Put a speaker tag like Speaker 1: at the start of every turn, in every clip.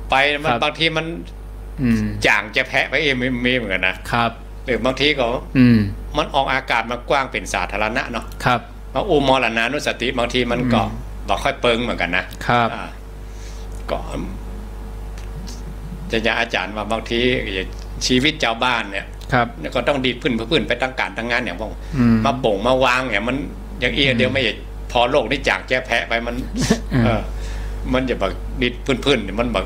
Speaker 1: ไปมันบางทีมันจ่างจะแพะไปเองไม่เหมือนกันนะครับหรือบางทีก็มันออกอากาศมากว้างเป็นสาธารณะเนาะ
Speaker 2: ครับ
Speaker 1: มาอุมรณานุสติบางทีมันก็บอกค่อยเปิงเหมือนกันนะครับก็จะอาจารย์ว่าบางทีชีวิตชาวบ้านเนี่ยก็ต้องดีพื้นไปตั้งการตั้งงานอย่างพวกมาโป่งมาวางเนี่ยมันอย่างเดียวไม่พอโลกนี่จากแก้แพะไปมันมันจะแบบดิดพื้นมันแบบ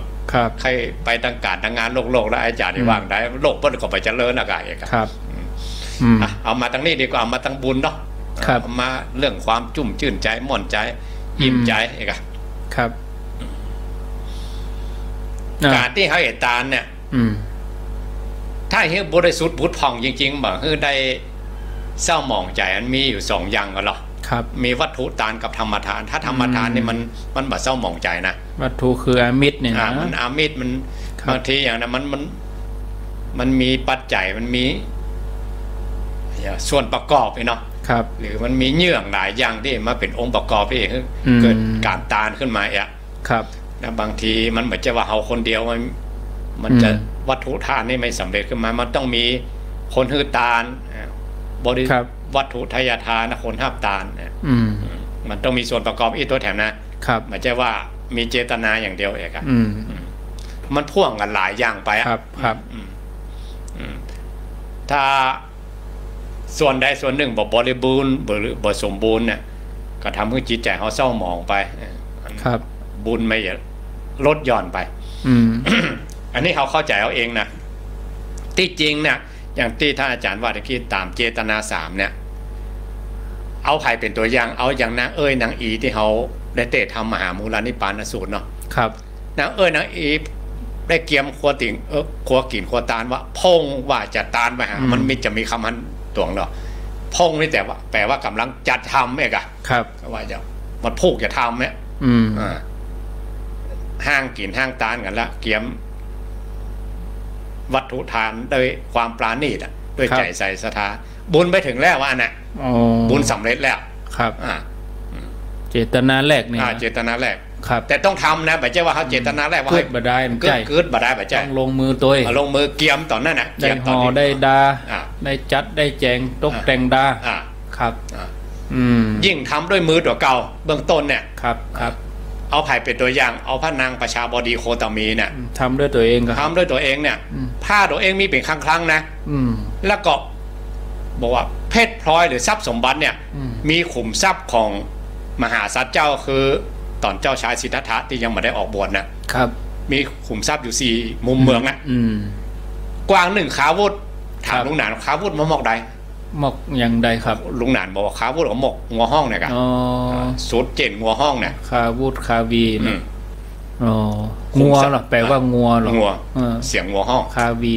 Speaker 1: ใครไปตั้งการตั้งงานโลกแล้วอาจารย์ที่วางได้โลกเพิ่นก็ไปเจริญอะไรครับเอามาตั้งนี้ดีกว่าเอามาตั้งบุญเนาะมาเรื่องความจุ่มชื่นใจม่อนใจอิ่มใจเองครับการที่เขาเอตานเนี่ยถ้าเฮ้ยบริสุทธิ์พุทธผ่องจริงๆบอกคือได้เศร้าหมองใจมันมีอยู่2อย่างกันหรอมีวัตถุทานกับธรรมทานถ้าธรรมทานนี่มันแบบเศร้าหมองใจนะ
Speaker 2: วัตถุคืออามิตรเนี่ยนะ
Speaker 1: มันอามิตรมันบางทีอย่างนั้นมันมีปัจจัยมันมีส่วนประกอบเนาะหรือมันมีเยื่อหลายอย่างที่มาเป็นองค์ประกอบที่เกิดการตานขึ้นมาแล้วบางทีมันเหมือนจะว่าเอาคนเดียวมันจะวัตถุทานนี่ไม่สำเร็จขึ้นมามันต้องมีคนฮือตานบริวัตถุทายทานคนห้าตานมันต้องมีส่วนประกอบอีกตัวแถมนะมันจะว่ามีเจตนาอย่างเดียวเองครับมันพ่วงกันหลายอย่างไป
Speaker 2: ครับ
Speaker 1: ถ้าส่วนใดส่วนหนึ่งบริบูรณ์หรือบสมบูรณ์เนี่ยก็ทำให้จิตใจเขาเศร้าหมองไปบุญไม่ลดหย่อนไปอันนี้เขาเข้าใจเอาเองนะที่จริงเนี่ยอย่างที่ท่านอาจารย์ว่าตะกี้ตามเจตนา3เนี่ยเอาใครเป็นตัวอย่างเอาอย่างนางนางอีที่เขาได้เตะทำมหามูลนิปานสูตรเนาะ
Speaker 2: ครับ
Speaker 1: นางนางอีได้เกียมขัวติ่งขัวกินขัวตาลว่าพงว่าจะตานไปหามันจะมีคำนั้นตวงเนาะพงนี่แต่ว่าแปลว่ากำลังจัดทำเองอะ
Speaker 2: ครับ
Speaker 1: ว่าจะมันพูกจะทำเนี่ยห้างกินห้างตานกันละเกียมวัตถุทานด้วยความปราณีตด้วยใจใส่ศรัทธาบุญไปถึงแล้วว่าน่ะบุญสำเร็จแล้ว
Speaker 2: ครับเจตนาแรกนี่
Speaker 1: เจตนาแรกแต่ต้องทำนะแบบเจ้าว่าเขาเจตนาแรกว่าให้
Speaker 2: บดได้
Speaker 1: เกิดบดได้แบบเจ้า
Speaker 2: ต้องลงมือตัว
Speaker 1: ลงมือเกียมตอนนั้นน่ะ
Speaker 2: ได้ห่อได้ดาได้จัดได้แจงตกแต่งดาครับ
Speaker 1: ยิ่งทำด้วยมือตัวเก่าเบื้องต้นเนี่ย
Speaker 2: ครับ
Speaker 1: เอาไผ่เป็นตัวอย่างเอาพระนางประชาบดีโคตมีเนี่ย
Speaker 2: ทำด้วยตัวเอง
Speaker 1: ทำด้วยตัวเองเนี่ยผ้าตัวเองมีเป็นครั้งนะแล้วก็บอกว่าเพชรพลอยหรือทรัพย์สมบัติเนี่ยมีขุมทรัพย์ของมหาสัตว์เจ้าคือตอนเจ้าชายสิทธัตถะที่ยังไม่ได้ออกบวชนะครับมีขุมทรัพย์อยู่4มุมเมืองนะกวาง1ขาวุธถามลุงหนานขาวุธมาหมอกใด
Speaker 2: หมกอย่างใดครับ
Speaker 1: ลุงหนานบอกว่าขาวุธของหมกงัวห้องเนี่ยครับสุดเจ๋งงัวห้องเนี่ย
Speaker 2: ขาวุธขาวีเนี่ยงัวหรอแปลว่างัวหรอ
Speaker 1: งัวเสียงงัวห้อง
Speaker 2: ขาวี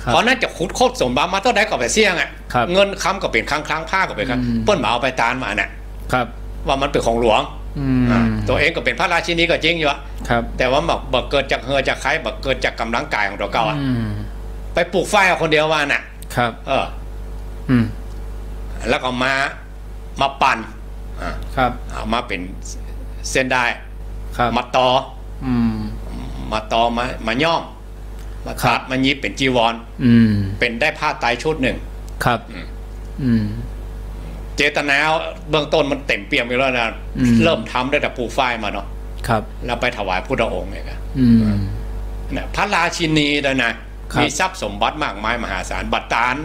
Speaker 1: เพราะนั่นจะขุดโคตรสมบัติมาต้องได้ก่อไปเสี่ยงอ่ะเงินค้ำก็เป็นครั้งผ้าก็เป็นครั้งเปิ้ลมาเอาไปตานมาเนี่ยว่ามันเป็นของหลวงตัวเองก็เป็นพระราชินีก็จริงอยู่แต่ว่าบอกเกิดจากเฮือจากใครบอกเกิดจากกำลังกายของตัวเก่าอ่ะไปปลูกฝ้ายคนเดียวว่าน่ะแล้วก็มาปั่นเอามาเป็นเส้นได้มาตอมาย่อมมาตัดมายิบเป็นจีวรเป็นได้ผ้าไตรชุดหนึ่ง
Speaker 2: ครับ
Speaker 1: เจตนาเบื้องต้นมันเต็มเปี่ยมไปแล้วนะเริ่มทำได้แต่ปลูกฝ้ายมาเนาะแล้วไปถวายพุทธองค์เนี่ยครับพระราชินีเลยนะมีทรัพย์สมบัติมากมายมหาศาลบัตรตาน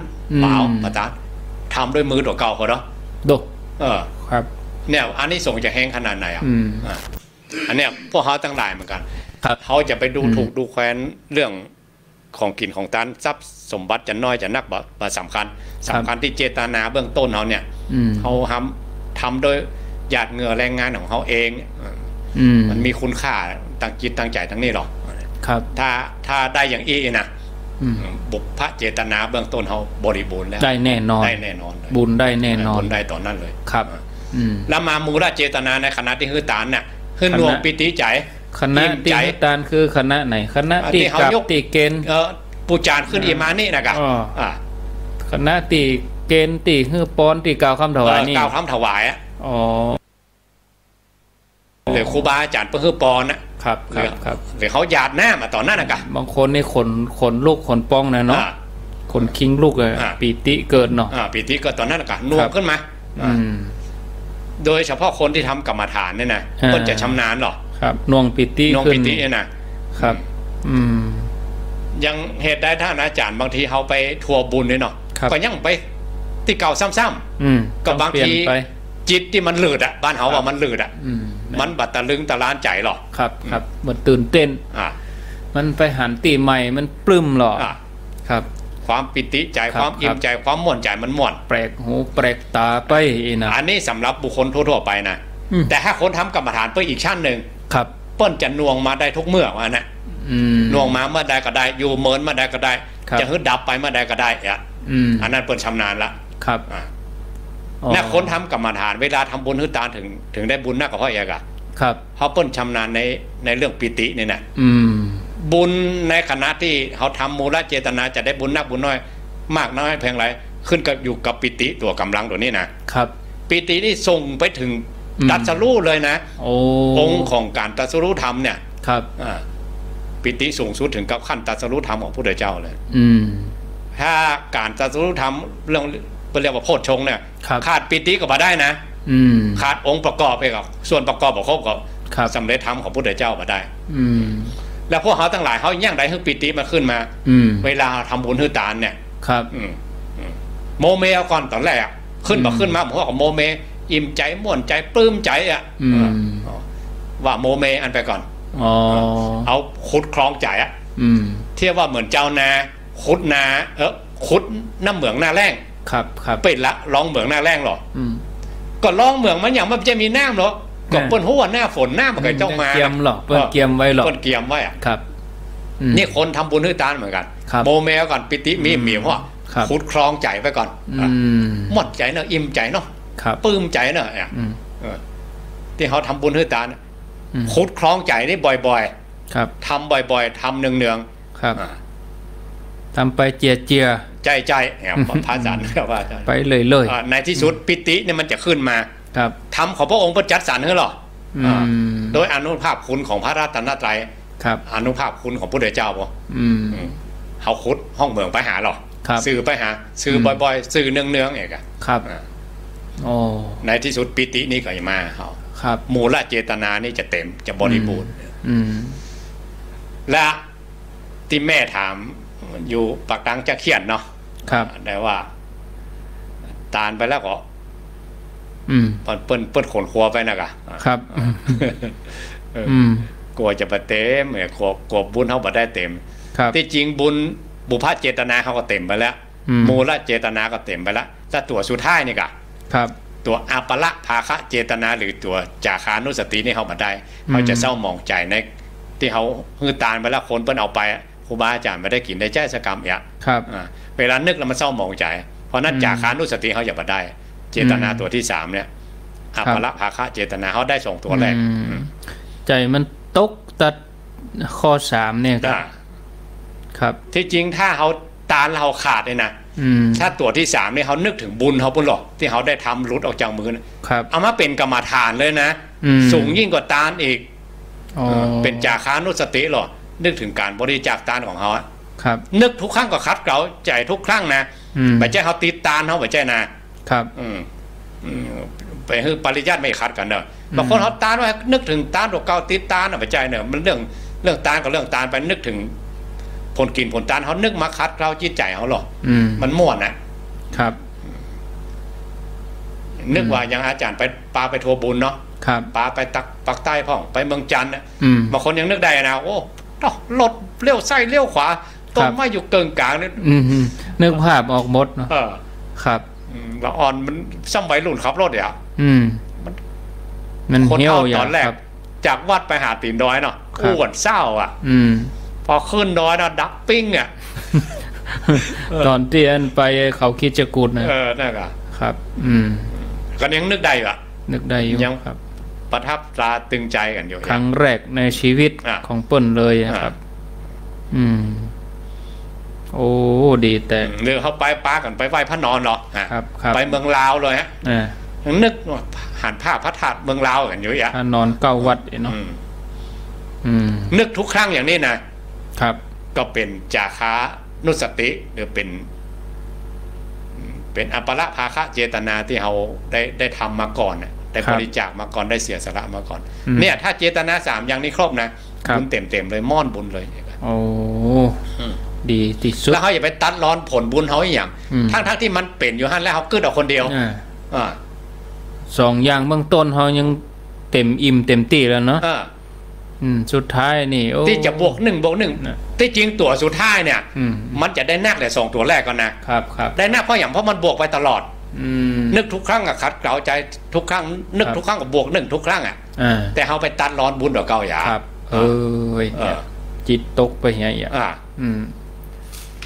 Speaker 1: เปล่าบัตรตานทำด้วยมือตัวเก่าเขาเนาะ
Speaker 2: ดกครับ
Speaker 1: เนี่ยอันนี้ส่งจะแห้งขนาดไหนอันเนี้ยพวกเขาตั้งหลายเหมือนกันเขาจะไปดูถูกดูแคว้นเรื่องของกินของตานทรัพย์สมบัติจะน้อยจะนักบ่สำคัญที่เจตนาเบื้องต้นเขาเนี่ยเขาทำโดยหยาดเหงื่อแรงงานของเขาเองมันมีคุณค่าตั้งจิตตั้งใจทั้งนี้หรอกถ้าได้อย่างอี้นะบุพพเจตนาเบื้องต้นเขาบริบูรณ์แล้ว
Speaker 2: ได้แน่นอนบุญได้แน่นอน
Speaker 1: บุญได้ตอนนั้นเลย
Speaker 2: ครับ
Speaker 1: แล้วมามูลเจตนาในขณะที่ฮือตานเนี่ยฮือนวงปิติใจ
Speaker 2: คณะที่ฮือตานคือคณะไหนคณะที่กับติเกณฑ์
Speaker 1: ปูจานขึ้นอิมานี่นะครับ
Speaker 2: คณะติเกณฑ์ติฮือป้อนติกล่าวคำถวายนี่
Speaker 1: กล่าวคำถวาย หรือครูบาอาจารย์เพื่อปอนะครับหรือเขาหยาดหน้ามาตอนนั้นนะกะ
Speaker 2: บางคนนี่ขนลูกขนป้องนะเนาะขนคิงลูกเลยปีติเกิดเนาะ
Speaker 1: ปีติเกิดตอนนั้นนะกะนวมขึ้นมาโดยเฉพาะคนที่ทำกรรมฐานเนี่ยนะก็จะชำนาญหรอ
Speaker 2: ครับนวงปิติ
Speaker 1: นวงปิติเนี่ยนะครับยังเหตุได้ท่านอาจารย์บางทีเขาไปทัวร์บุญเนี่ยเนาะก็ยังไปที่เก่าซ้ำๆก็บางทีจิตที่มันหลืดอ่ะบ้านเขาว่ามันหลืดอ่ะมันบัดตะลึงตะล้านใจหรอ
Speaker 2: ครับมันตื่นเต้นมันไปหันตีใหม่มันปลื้มหรอครับ
Speaker 1: ความปิติใจความอิ่มใจความม่วนใจมันม่วน
Speaker 2: แปลกหูแปลกตาไปนะ
Speaker 1: อันนี้สำหรับบุคคลทั่วๆไปนะแต่ถ้าคนทำกรรมฐานเพื่ออีกชั้นหนึ่งเปิ้นจะน่วงมาได้ทุกเมื่อว่านะน่วงมาเมื่อใดก็ได้อยู่เมินเมื่อใดก็ได้จะฮึดดับไปเมื่อใดก็ได้อันนั้นเปิ้นชำนาญละ
Speaker 2: ครับ
Speaker 1: เนี่ยคนทำกรรมฐานเวลาทำบุญฮึดตาถึงได้บุญนักกว่าพ่อเอกอะเขาเปิ้นชำนาญในเรื่องปิตินี่นะบุญในขณะที่เขาทำมูลเจตนาจะได้บุญนักบุญน้อยมากน้อยเพียงไรขึ้นกับอยู่กับปิติตัวกำลังตัวนี้นะครับปิตินี่ส่งไปถึงตรัสรู้เลยนะองค์ของการตรัสรู้ธรรมเนี่ย
Speaker 2: ครับ
Speaker 1: ปิติสูงสุดถึงกับขั้นตรัสรู้ธรรมของพระพุทธเจ้าเลยถ้าการตรัสรู้ธรรมเรื่องเรียกว่าโพชฌงค์เนี่ยขาดปิติก็มาได้นะขาดองค์ประกอบไปกับส่วนประกอบของครบกับสำเร็จธรรมของพระพุทธเจ้ามาได้แล้วพวกเขาทั้งหลายเขาย่างใดให้ปิติมาขึ้นมาเวลาทำบุญฮือตานเนี่ย
Speaker 2: ครับ
Speaker 1: โมเมเอาก่อนตอนแรกขึ้นมาผมว่าโมเมอิ่มใจม่วนใจปลื้มใจว่าโมเมอันไปก่อนเอาขุดคลองใจเทียบว่าเหมือนเจ้านาขุดนาขุดน้ำเหมืองหน้าแรง
Speaker 2: ครับ
Speaker 1: เป็นละร้องเหมืองหน้าแรงหรอก็ร้องเหมืองมันอย่างมันจะมีน้ำหรอก็เปิ้นหัวหน้าฝนหน้ามันก็จ้องมา
Speaker 2: เกียมหรอเปิ้นเกียมไว้หรอ
Speaker 1: เปิ้นเกียมไว้
Speaker 2: ครับ
Speaker 1: นี่คนทำบุญฮือตานเหมือนกันโมเมก่อนปิติมีเพราะขุดคลองใจไปก่อนหมดใจเนาะอิ่มใจเนาะปลื้มใจเนาะที่เขาทำบุญฮือตานขุดคลองใจนี่บ่อยๆทำบ่อยๆทำเนือง
Speaker 2: ๆครับทำไปเจีย
Speaker 1: ใจพระอาจารย์ว่า
Speaker 2: ไปเลย
Speaker 1: ในที่สุดปิติเนี่ยมันจะขึ้นมาทำของพระองค์ประจัดสรรให้หรอโดยอนุภาพคุณของพระรัตนตรัยอนุภาพคุณของพระพุทธเจ้าป่ะเขาขุดห้องเมืองไปหาหรอสื่อไปหาสื่อบ่อยๆสื่อเนืองๆเอก
Speaker 2: ครับ
Speaker 1: ในที่สุดปิตินี่ก็จะมาเขามูลเจตนานี่จะเต็มจะบริบูรณ์และที่แม่ถามอยู่ปากตังจะเขียนเนาะได้ว่าตานไปแล้วก็เปิ้นขนครัวไปนะกะ
Speaker 2: ครับ
Speaker 1: กลัวจะไปเต็มกลัวบุญเขาบ่ได้เต็มที่จริงบุญบุพเจตนาเขาก็เต็มไปแล้วมูลเจตนาก็เต็มไปแล้วแต่ตัวสุดท้ายนี่กะตัวอัปละภาคะเจตนาหรือตัวจาคานุสตินี่เขาบ่ได้เขาจะเศร้ามองใจในที่เขาฮือตานไปแล้วคนเปิ้นเอาไปครูบาอาจารย์ไม่ได้กินได้ใจสกรรมอย่างเวลานึกแล้วมันเศร้ามองใจเพราะนั้นจาคานุสติเขาอย่าบ่ได้เจตนาตัวที่3เนี่ยอัปละภาคะเจตนาเขาได้2ตัวแรก
Speaker 2: ใจมันตกตัดข้อ3เนี่ยครับ
Speaker 1: ที่จริงถ้าเขาตาเราขาดเลยนะถ้าตัวที่3เนี่ยเขานึกถึงบุญเขาบุญหรอกที่เขาได้ทำรุดออกจากมือเอามาเป็นกรรมฐานเลยนะสูงยิ่งกว่าตาอีกเป็นจาคานุสติหรอนึกถึงการบริจาคตาของเขานึกทุกครั้งก็คัดเกลาใจทุกครั้งนะไม่ใช่เขาติดตาเขาไม่ใช่นะครับไปคือปริยัติไม่คัดกันเนอะบางคนเขาตาว่านึกถึงตาตัวเก่าติดตาไม่ใช่เนอะมันเรื่องตากับเรื่องตาไปนึกถึงผลกินผลตาเขานึกมาคัดเราจิตใจเขาหรอมันม่วน
Speaker 2: นะครับ
Speaker 1: นึกว่าอย่างอาจารย์ไปปาไปทัวบุญเนาะปาไปปักใต้พ่องไปเมืองจันทร์บางคนยังนึกได้นะโอ้รถเลี้ยวซ้ายเลี้ยวขวาต้นไม้อยู่เกินกลางเนี่ย
Speaker 2: นึกภาพออกหมดเนาะครับ
Speaker 1: ละอ่อนมันซ้ำวัยรุ่นขับรถอ่ะ
Speaker 2: มัน
Speaker 1: คนเข้าตอนแรกจากวัดไปหาตีนดอยเนาะอ้วนเศร้าอ่ะพอขึ้นดอยนะดักปิ้งอ่ะ
Speaker 2: ตอนที่อันไปเขาคิดจะกูดนะ
Speaker 1: นั่นก็
Speaker 2: ครับ
Speaker 1: ก็ยังนึกได้อ่ะ
Speaker 2: นึกได้อยู่ครับ
Speaker 1: ประทับตาตึงใจกันอยู่
Speaker 2: ครั้งแรกในชีวิตของเปิ้ลเลยครับโอ้ดีแต่
Speaker 1: เรือเขาไปป้ากันไปไหว้พระนอนหรอไปเมืองลาวเลยฮะ นึกว่าหันผ้าพระธาตุเมืองลาวกันอยู่
Speaker 2: ถ้านอนเก้าวัดเนาะ
Speaker 1: นึกทุกครั้งอย่างนี้นะครับก็เป็นจาคะนุสติหรือเป็นอัปปละภาคะเจตนาที่เราได้ทำมาก่อนได้บริจาคมาก่อนได้เสียสละมาก่อนเนี่ยถ้าเจตนา3อย่างนี้ครบนะบุญเต็มเลยม่อนบุญเลย
Speaker 2: โอ้ดีที่สุด
Speaker 1: แล้วเขาอย่าไปตัดร้อนผลบุญเขาอย่างทั้งที่มันเป็นอยู่หั่นแล้วเขากึดเอาคนเดียว
Speaker 2: 2อย่างเบื้องต้นเขายังเต็มอิ่มเต็มที่แล้วเนาะสุดท้ายนี่
Speaker 1: ที่จะบวก1ที่จริงตัวสุดท้ายเนี่ยมันจะได้นักแต่2ตัวแรกก่อนนะครับได้นักเพราะมันบวกไปตลอดนึกทุกครั้งอะขัดเกลาใจทุกครั้งนึกทุกครั้งกับบวก1ทุกครั้งอะแต่เขาไปตัดร้อนบุญดอกเก่าอย่า
Speaker 2: ครับจิตตกไปอย่างเงี้ย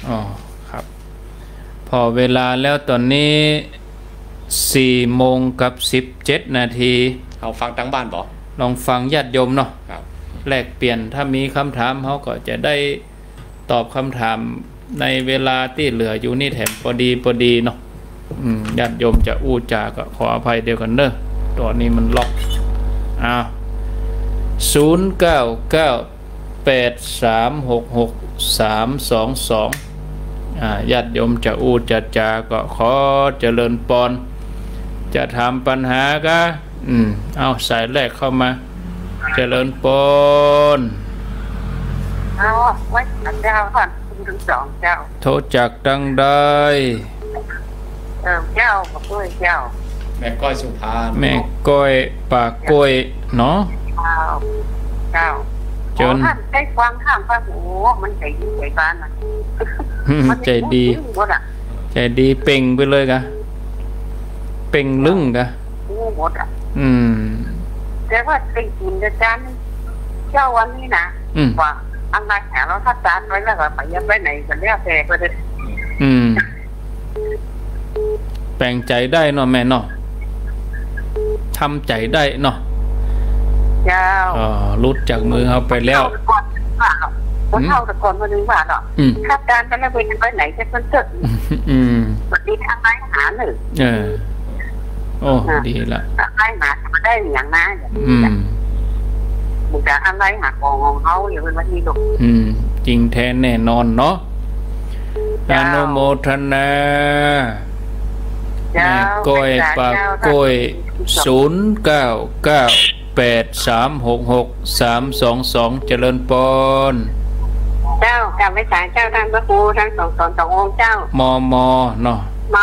Speaker 2: อ๋อครับพอเวลาแล้วตอนนี้4:17 นาที
Speaker 1: เอาฟังทั้งบ้านบอก
Speaker 2: ลองฟังญาติโยมเนาะแลกเปลี่ยนถ้ามีคำถามเขาก็จะได้ตอบคำถามในเวลาที่เหลืออยู่นี่แถมพอดีเนาะญาติโยมจะอู้จาก็ขออภัยเดียวกันเด้อตอนนี้มันล็อก0998366322ญาติโยมจะอู้จะจาก็ขอเจริญปอนจะถามปัญหาก็เอาสายแรกเข้ามาเจริญปอน
Speaker 3: เอาไว้เจ้าก่อนถึง2เจ้า
Speaker 2: โทรจากดังได้
Speaker 3: เจ้ากับก้อยเจ้า
Speaker 1: แม่ก้อยสุภา
Speaker 2: แม่ก้อยปากก้อยเนาะ
Speaker 3: เจ้าเจิญได้ฟังข้ามว่าโอ้มันใจดีใจบ้านนะ
Speaker 2: ใจดีเป่งไปเลยกะเป่งลึ่งกะ
Speaker 3: หมดแต่ว่าไปกินอาจารย์เจ้าวันนี้นะว่าอันไหนหาเราถ้าจานไว้แล้วก็ไปยังไปไหนกันเนี่ยแพร่ก็ได้
Speaker 2: แปลงใจได้เนาะแม่เนาะทำใจได้เนาะ
Speaker 3: เจ้า
Speaker 2: รุดจากมือเขาไปแล้ว
Speaker 3: คนเท่าตะกอนมาดึงว่าเนาะถ้าจานไปแล้วไปไหนจะเป็นเกิดวันนี้ทางไหนหาหนึ่ง
Speaker 2: โอ้ดีละ
Speaker 3: อะไรหาจะมาได้อย่างนั้นมึงจะอะไรหากองเขาอย่างเป็นวันนี้ลูก
Speaker 2: จริงแท้แน่นอนเนาะอนุโมทนาแม่ก้อยปากก้อย0998366322เจริญปอน
Speaker 3: เจ้ากลับไปสายเจ้าท่านพระครูทั้ง2 องค์เจ้าม
Speaker 2: เนาะ
Speaker 3: ม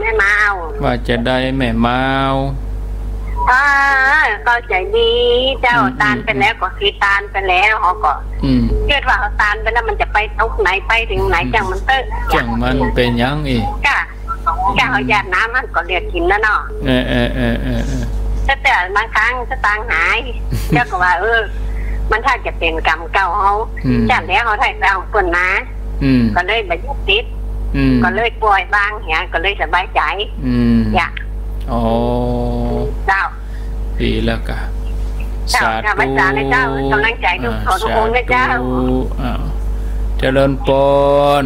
Speaker 3: แม่มา
Speaker 2: ว่าจะได้แม่มา
Speaker 3: ก็ใจดีเจ้าตานไปแล้วก็คือตานไปแล้วเขาก็เกิดว่าเขาตานไปแล้วมันจะไปตรงไหนไปถึงไหนจังมันเตอร์
Speaker 2: จังมันเป็นยังอีก
Speaker 3: เขาหยาดน้ำมันก็เรียกกินแล้วเนาะแต่บางครั้งสตางค์หายเจ้าก็ว่ามันถ้าจะเป็นกรรมเก่าเขาจากแล้วเขาถ่ายไปเอาคนนะก็เลยไปยึดติดก็เลยปล่อยบางเหี้ยก็เลยสบายใจ
Speaker 2: อย่า
Speaker 3: เจ้า
Speaker 2: ดีแล้วกะ
Speaker 3: สาธุเจ้ากำลังใจทุกคนทุกองค์นะเจ้า
Speaker 2: เจริญปน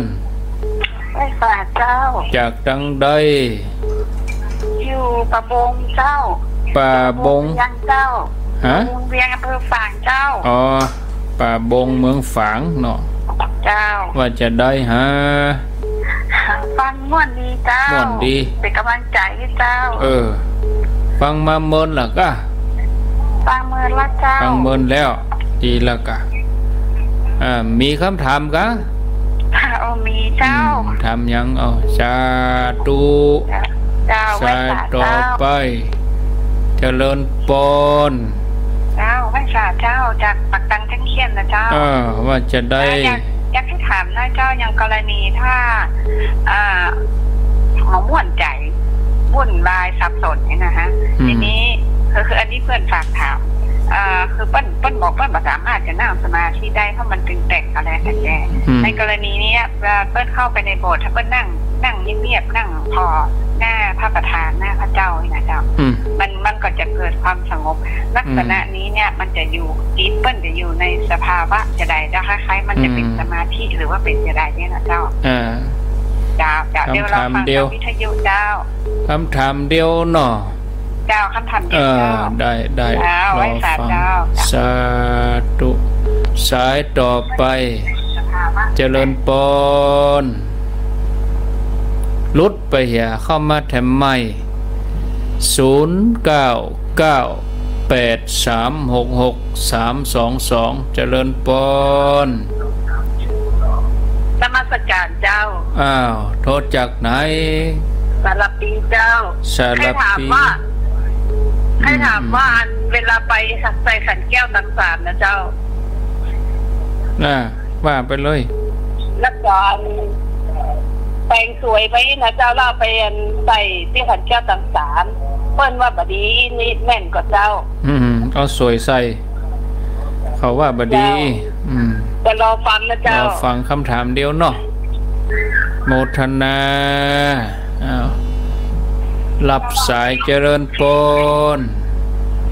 Speaker 3: ไปฝากเจ้า
Speaker 2: จากดังได้
Speaker 3: อยู่ป่าบงเจ้า
Speaker 2: ป่าบง
Speaker 3: ยังเจ้าเวียงอำเภอฝางเจ้า
Speaker 2: ป่าบงเมืองฝางเนาะ
Speaker 3: เจ้า
Speaker 2: ว่าจะได้
Speaker 3: ฟังม่วนดีเจ้า
Speaker 2: ม่วนดี
Speaker 3: เป็นกำลังใจให้เจ้า
Speaker 2: ฟังมาเมินล่ะก็
Speaker 3: ฟังเมินละเจ้า
Speaker 2: ฟังเมินแล้วดีแล้วก็มีคำถามกะ
Speaker 3: มีเจ้า
Speaker 2: ทำยังสาธุ
Speaker 3: สา
Speaker 2: ต่อไปเจริญปน
Speaker 3: เจ้าไม่สาเจ้าจากปักตังเช่นเขียนนะเจ้า
Speaker 2: ว่าจะได้
Speaker 3: อยากให้ถามนะเจ้าอย่างกรณีถ้าเขาม่วนใจวุ่นวายสับสนนี่นะฮะทีนี้คืออันนี้เพื่อนฝากถามคือเปิ้ลบอกเปิ้ลสามารถจะนั่งสมาธิได้เพราะมันตึงแต่งอะไรแต่แกในกรณีนี้เปิ้ลเข้าไปในโบสถ์ถ้าเปิ้ลนั่งเงียบๆนั่งพอหน้าพระประธานหน้าพระเจ้านี่นะเจ้ามันก็จะเกิดความสงบลักษณะนี้เนี่ยมันจะอยู่จิตเปิ้ลจะอยู่ในสภาวะจะได้คล้ายๆมันจะเป็นสมาธิหรือว่าเป็นจะได้เนี่ยนะเจ้าเดี๋ยวเราฟังวิทยุเจ้า
Speaker 2: คำถามเดียวเนาะ
Speaker 3: เจ้าคำถามเดียวเจ้า
Speaker 2: ได้
Speaker 3: ไว้สาเจ้า
Speaker 2: สาธุสายต่อไปเจริญปนลุดไปเหียเข้ามาแถมใหม่0998366322เจริญปน
Speaker 3: นมัสการเจ้า
Speaker 2: โทษจากไหน
Speaker 3: สารปีเจ้าใครถามว่าเวลาไปใส่ขันแก้วต่างๆนะเจ้า
Speaker 2: ว่าไปเลย
Speaker 3: แล้วก็แปลงสวยไปนะเจ้าเล่าไปใส่ที่ขันแก้วต่างๆเปิ้นว่าบดีนี่แม่นกว่าเจ้า
Speaker 2: เอาสวยใส่เขาว่าบดี
Speaker 3: จะรอฟังนะเจ้ารอ
Speaker 2: ฟังคำถามเดียวเนาะโมทนารับสายเจริญปน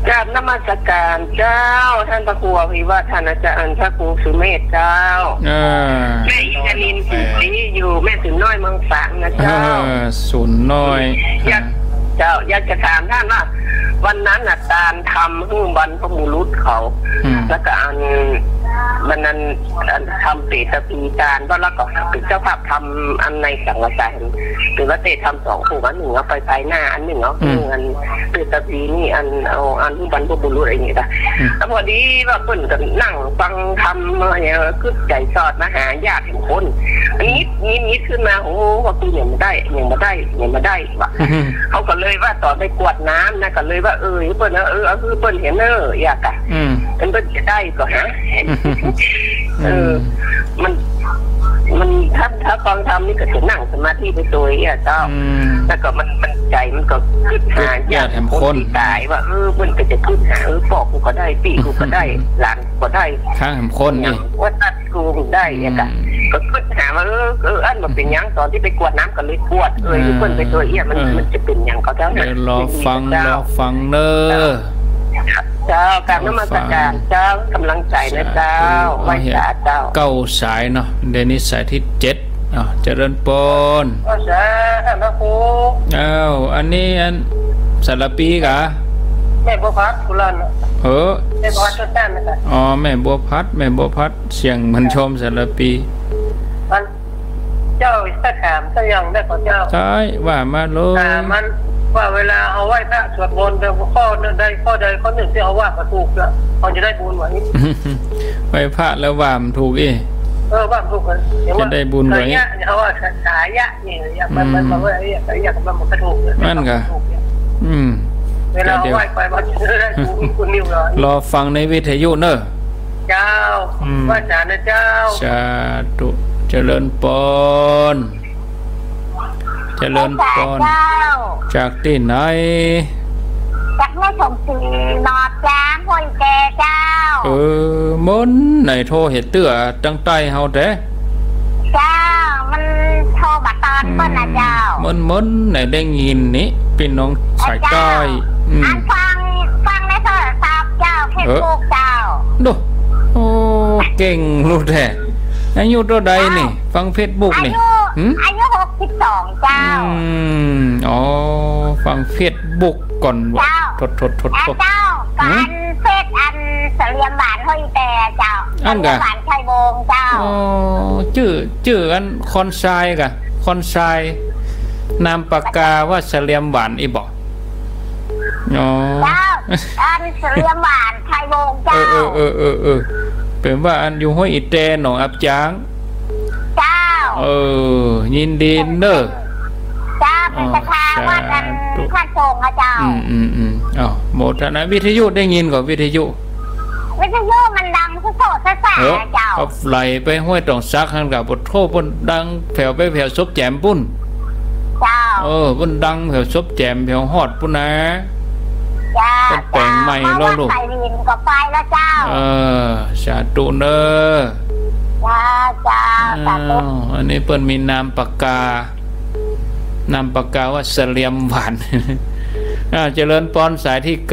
Speaker 3: กราบนมัสการเจ้าท่านพระครูอภิวัฒน์ท่านอาจารย์พระครูสุเมธเจ้าแม่อินทนินสุรีอยู่แม่สุนน้อยเมืองฝางนะเจ้า
Speaker 2: สุนน้อย
Speaker 3: อยากจะถามท่านว่าวันนั้นตาลทำหุ้มบรรพบุรุษเขาแล้วก็มันนั้นทำเศรษฐีการว่าแล้วก็เป็นเจ้าภาพทำอันในสังฆทานหรือว่าเตะทำ2คู่อันหนึ่งเอาไปหน้าอันหนึ่งเอาอันเศรษฐีนี่เอาอันหุ้มบรรพบุรุษอะไรอย่างเงี้ยแล้วพอดีว่าเพิ่นก็นั่งฟังทำอะไรอย่างเงี้ยคือใจสอดมาหาญาติคนอันนี้ขึ้นมาโอ้ว่ากูยังไม่ได้ว่ะเขาก็เลยว่าต่อไปกวดน้ำนะก็เลยว่าเพิ่นคือเพิ่นเห็นอยากเพิ่นจะได้ก็ฮะมันถ้าฟังธรรมนี่ก็จะนั่งสมาธิไปตัวเจ้าแล้วก็มันใจมันก็ขึ้นหาญาติคนที่ตายว่ามันก็จะขึ้นหาปอกกูก็ได้ปีกูก็ได้หลานก็ได้
Speaker 2: ข้างแหมคนนี่
Speaker 3: ว่าตัดกูได้ก็ขึ้นหาว่าอันมันเป็นยังตอนที่ไปกวดน้ำก็เลยกวดเพิ่นไปตัวมันจะเป็นยังก็เจ้าร
Speaker 2: อฟังเนอะ
Speaker 3: เจ้าการนมัสการเจ้ากำลังใจนะเจ้าไหว้เจ้า
Speaker 2: เก้าสายเนาะเดนิสสายที่7เจริญปน
Speaker 3: สาธุพระครู
Speaker 2: อันนี้สารปีกะ
Speaker 3: แม่บัวพัดกุลันแม่บัวพัดต้นนะคะ
Speaker 2: แม่บัวพัดเสียงมันชมสารปี
Speaker 3: เจ้าสักถามสักอย่างได้ของเจ้า
Speaker 2: ใช่ว่ามาเลย
Speaker 3: มันว่าเวลาเอาไหว้พระสวดมนต์ข้อใดข้อหนึ่งที่เอาว่าถูกแล้วเขาจะได้บุญไหว
Speaker 2: ไหว้พระแล้วว่ามันถูก
Speaker 3: ว่าถูกเลย
Speaker 2: จะได้บุญไหว
Speaker 3: เอาว่าสายะนี่มันว่าอยากมันถูก
Speaker 2: นั่นก็
Speaker 3: เวลาไหว้ไปมันจะได้บุญนิ้วเลย
Speaker 2: รอฟังในวิทยุเนอะ
Speaker 3: เจ้าว่าจานะเจ้า
Speaker 2: สาธุเจริญปนเจริญปนจากที่ไหน
Speaker 3: จากแม่สมศรีนอดจ้างห้วยแกเจ้าม
Speaker 2: นไหนโทรเห็ดเตื้อจังใต้เฮาแต่
Speaker 3: เจ้ามันโทรบัดตอนเปิ้นนะเจ้าม
Speaker 2: นไหนได้ยินนี่พี่น้องสายใต้
Speaker 3: ฟังในโทรศัพท์เจ้าเฟซบุ๊กเจ้า
Speaker 2: ดูโอ้เก่งรู้แท้อายุเท่าใดนี่ฟังเฟซบุ๊กนี่
Speaker 3: อายุ62เจ้า
Speaker 2: ฟังเฟซบุ๊กก่อนว่าทด
Speaker 3: เจ้าการเฟซเสลียมหวานห้อยแต่เจ้า
Speaker 2: อันกะ
Speaker 3: หวานชัยโบงเจ้า
Speaker 2: ชื่ออันคอนไซกะคอนไซนามปากกาว่าเสลียมหวานอีบอก
Speaker 3: เจ้าอันเสลียมหวานชัยโบงเจ้า
Speaker 2: เป็นว่าอันอยู่ห้วยอีแตหนองอับจาง
Speaker 3: เจ้า
Speaker 2: ยินดีเนอะ
Speaker 3: เจ้าเป็นประธานว่ากันท่านทรงนะเจ้า
Speaker 2: โมทนาวิทยุได้ยินก่อนวิทยุ
Speaker 3: มันดังสุดโสดแซ่เจ้า
Speaker 2: ไหลไปห้วยตองซักหันกับบทโทษปุ่นดังแผ่วไปแผ่วซบแจมปุ่น
Speaker 3: เจ้า
Speaker 2: ปุ่นดังแผ่วซบแจมแผ่วฮอดปุ่นนะ
Speaker 3: เป็น
Speaker 2: แต่งใหม่แล้วลูก
Speaker 3: ใส่วินก็ไปแล้วเจ้า
Speaker 2: สาธุเนอะ
Speaker 3: จ้า
Speaker 2: อันนี้เปิ้นมีนามปากกาว่าเสลียมหวานเจริญปอนสายที่9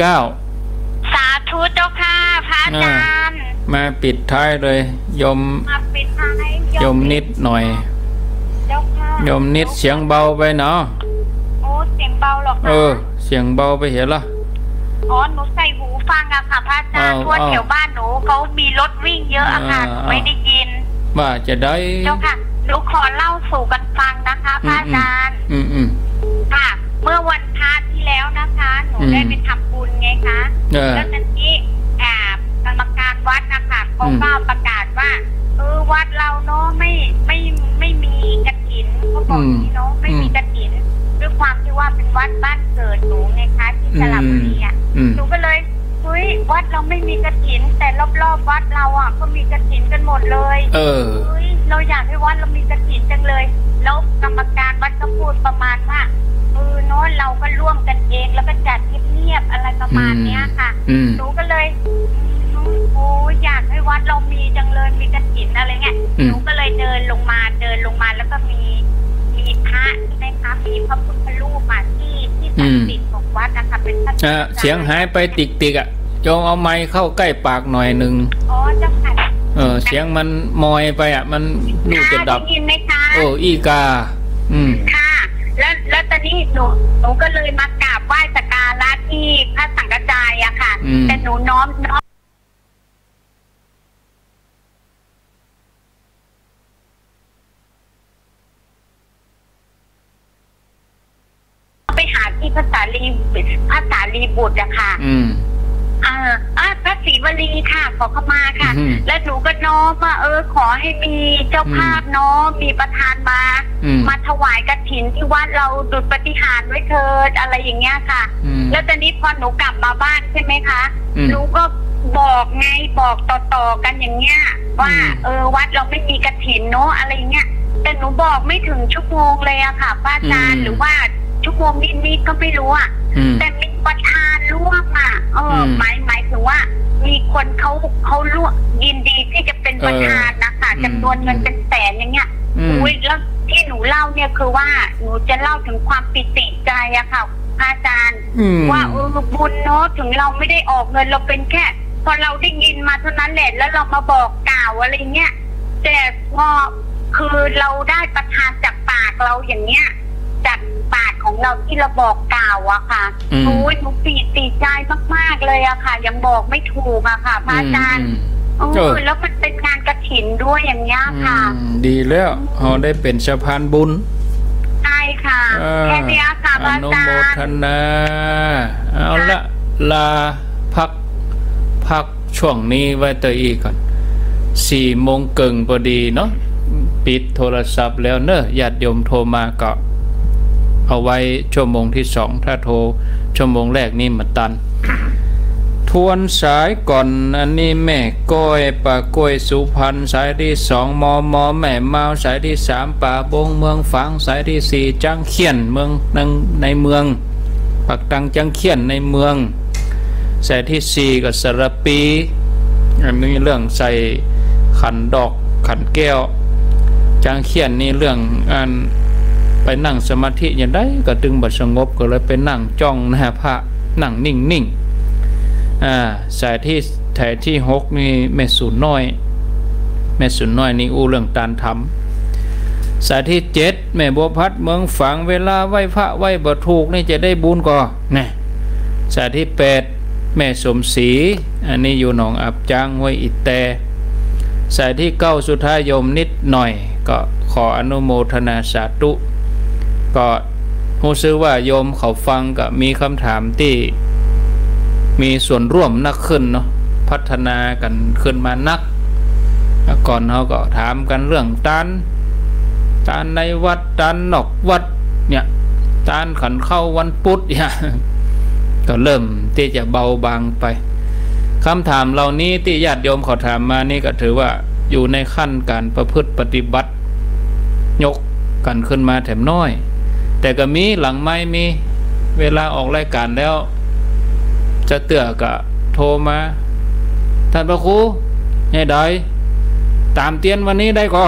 Speaker 3: สาธุเจ้าค่ะพระอาจารย์
Speaker 2: มาปิดท้ายเลยยมนิดหน่อย
Speaker 3: เจ้าค่ะ
Speaker 2: ยมนิดเสียงเบาไปเนาะ
Speaker 3: เสียงเบาหรอก
Speaker 2: เสียงเบาไปเห็นละ
Speaker 3: อ๋อหนูใส่หูฟังอะค่ะพระอาจารย์ทั่วแถวบ้านหนูเขามีรถวิ่งเยอะอะค่ะหนูไม่ได้ยิน
Speaker 2: ว่าจะได้
Speaker 3: เจ้าค่ะหนูขอเล่าสู่กันฟังนะคะพระอาจารย์ค่ะเมื่อวันพระที่แล้วนะคะหนูได้ไปทำบุญไงคะแล้วตอนนี้กรรมการวัดนะคะเขาก็ประกาศว่าวัดเราเนาะไม่มีกฐินเขาบอกนี่เนาะไม่มีกฐินด้วยความที่ว่าเป็นวัดบ้านเกิดหนูไงคะที่สระบุรีอ่ะหนูก็เลยวัดเราไม่มีกฐินแต่รอบๆวัดเราอ่ะก็มีกฐินกันหมดเลยเราอยากให้วัดเรามีกฐินจังเลยแล้วกรรมการวัดก็พูดประมาณว่าเนาะเราก็ร่วมกันเองแล้วก็จัดเงียบๆอะไรประมาณเนี้ยค่ะหนูก็เลยอยากให้วัดเรามีจังเลยมีกฐินอะไรเงี้ยหนูก็เลยเดินลงมาแล้วก็มีพระใช่ไหมคะมีพระพุทธรูปมาที่ศักดิ์สิทธิ์ของวัดนะคะเป็นพระ
Speaker 2: เสียงหายไปติกอ่ะจงเอาไมค์เข้าใกล้ปากหน่อยหนึ่ง
Speaker 3: อ๋อเจ้าค่ะ
Speaker 2: เสียงมันมอยไปอ่ะมันดูจะดับ
Speaker 3: ได้ยินไหมคะ
Speaker 2: อีกา
Speaker 3: ค่ะแล้วตอนนี้หนูก็เลยมากราบไหว้สักการะที่พระสังฆจายอะค่ะแต่หนูน้อมไปหาที่พระสารีบุตรอะค่ะพระศรีวลีค่ะขอเข้ามาค่ะแล้วหนูก็น้อมว่าขอให้มีเจ้าภาพเนาะมีประธานมาถวายกฐินที่วัดเราดุจปฏิหารไว้เถิดอะไรอย่างเงี้ยค่ะแล้วตอนนี้พอหนูกลับมาบ้านใช่ไหมคะหนูก็บอกต่อกันอย่างเงี้ยว่าวัดเราไม่มีกฐินเนาะอะไรเงี้ยแต่หนูบอกไม่ถึงชั่วโมงเลยอะค่ะป้าอาจารย์หรือว่าชั่วโมงนิดก็ไม่รู้อะแต่มีประธานร่วมอะหมายถึงว่ามีคนเขาร่วมยินดีที่จะเป็นประธานนะคะจำนวนเงินเป็นแสนอย่างเงี้ยแล้วที่หนูเล่าเนี่ยคือว่าหนูจะเล่าถึงความปิติใจอะค่ะอาจารย์ว่าบุญเนาะถึงเราไม่ได้ออกเงินเราเป็นแค่พอเราได้ยินมาเท่านั้นแหละแล้วเรามาบอกกล่าวอะไรเงี้ยแต่พอคือเราได้ประทานจากปากเราอย่างเงี้ยจากปากของเราที่เราบอกกล่าวอะค่ะหนูปิติใจมากๆเลยอะค่ะยังบอกไม่ถูกอะค่ะพระอาจารย์แล้วมันเป็นงานกฐินด้วยอย่างเงี้ยค่ะ
Speaker 2: ดีแล้วเราได้เป็นสะพานบุญ
Speaker 3: ใช่ค่ะแค่นี้ค่ะพระอาจารย์
Speaker 2: อนุโมทนาเอาละลาพักช่วงนี้ไว้ตัวอีกก่อน4 โมงเกิงพอดีเนาะปิดโทรศัพท์แล้วเนอะญาติโยมโทรมาก็เอาไว้ชั่วโมงที่2ถ้าโทรชั่วโมงแรกนี่มันตันทวนสายก่อนอันนี้แม่ก้อยป่ากล้วยสุพรรณสายที่2มแม่เมาสายที่3ป่าบงเมืองฝางสายที่4จังเขียนเมืองในเมืองปักตังจังเขียนในเมืองสายที่4ก็สระปีอันนี้เรื่องใส่ขันดอกขันแก้วจังเขียนนี่เรื่องอันไปนั่งสมาธิอย่างใดก็ตึงบัดสงบก็เลยไปนั่งจ้องหน้าพระนั่งนิ่งสายที่แถวที่6นี่แม่สุนน้อยนี่อู้เรื่องการทำสายที่7แม่บัวพัดเมืองฝังเวลาไหว้พระไหว้บ่ถูกนี่จะได้บุญก่อนี่สายที่8แม่สมศรีอันนี้อยู่หนองอับจางห้วยอิแตสายที่9สุทธายมนิดหน่อยก็ขออนุโมทนาสาธุก็รู้สึกว่าโยมเขาฟังก็มีคำถามที่มีส่วนร่วมนักขึ้นเนาะพัฒนากันขึ้นมานักก่อนเขาก็ถามกันเรื่องตานในวัดตานนอกวัดเนี่ยตานขันเข้าวันพุธเนี่ยก็เริ่มที่จะเบาบางไปคำถามเหล่านี้ที่ญาติโยมเขาถามมานี่ก็ถือว่าอยู่ในขั้นการประพฤติปฏิบัติยกกันขึ้นมาแถมน้อยแต่ก็มีหลังไม่มีเวลาออกรายการแล้วจะเตือกะโทรมาท่านพระครูให้ได้ตามเตียนวันนี้ได้ก็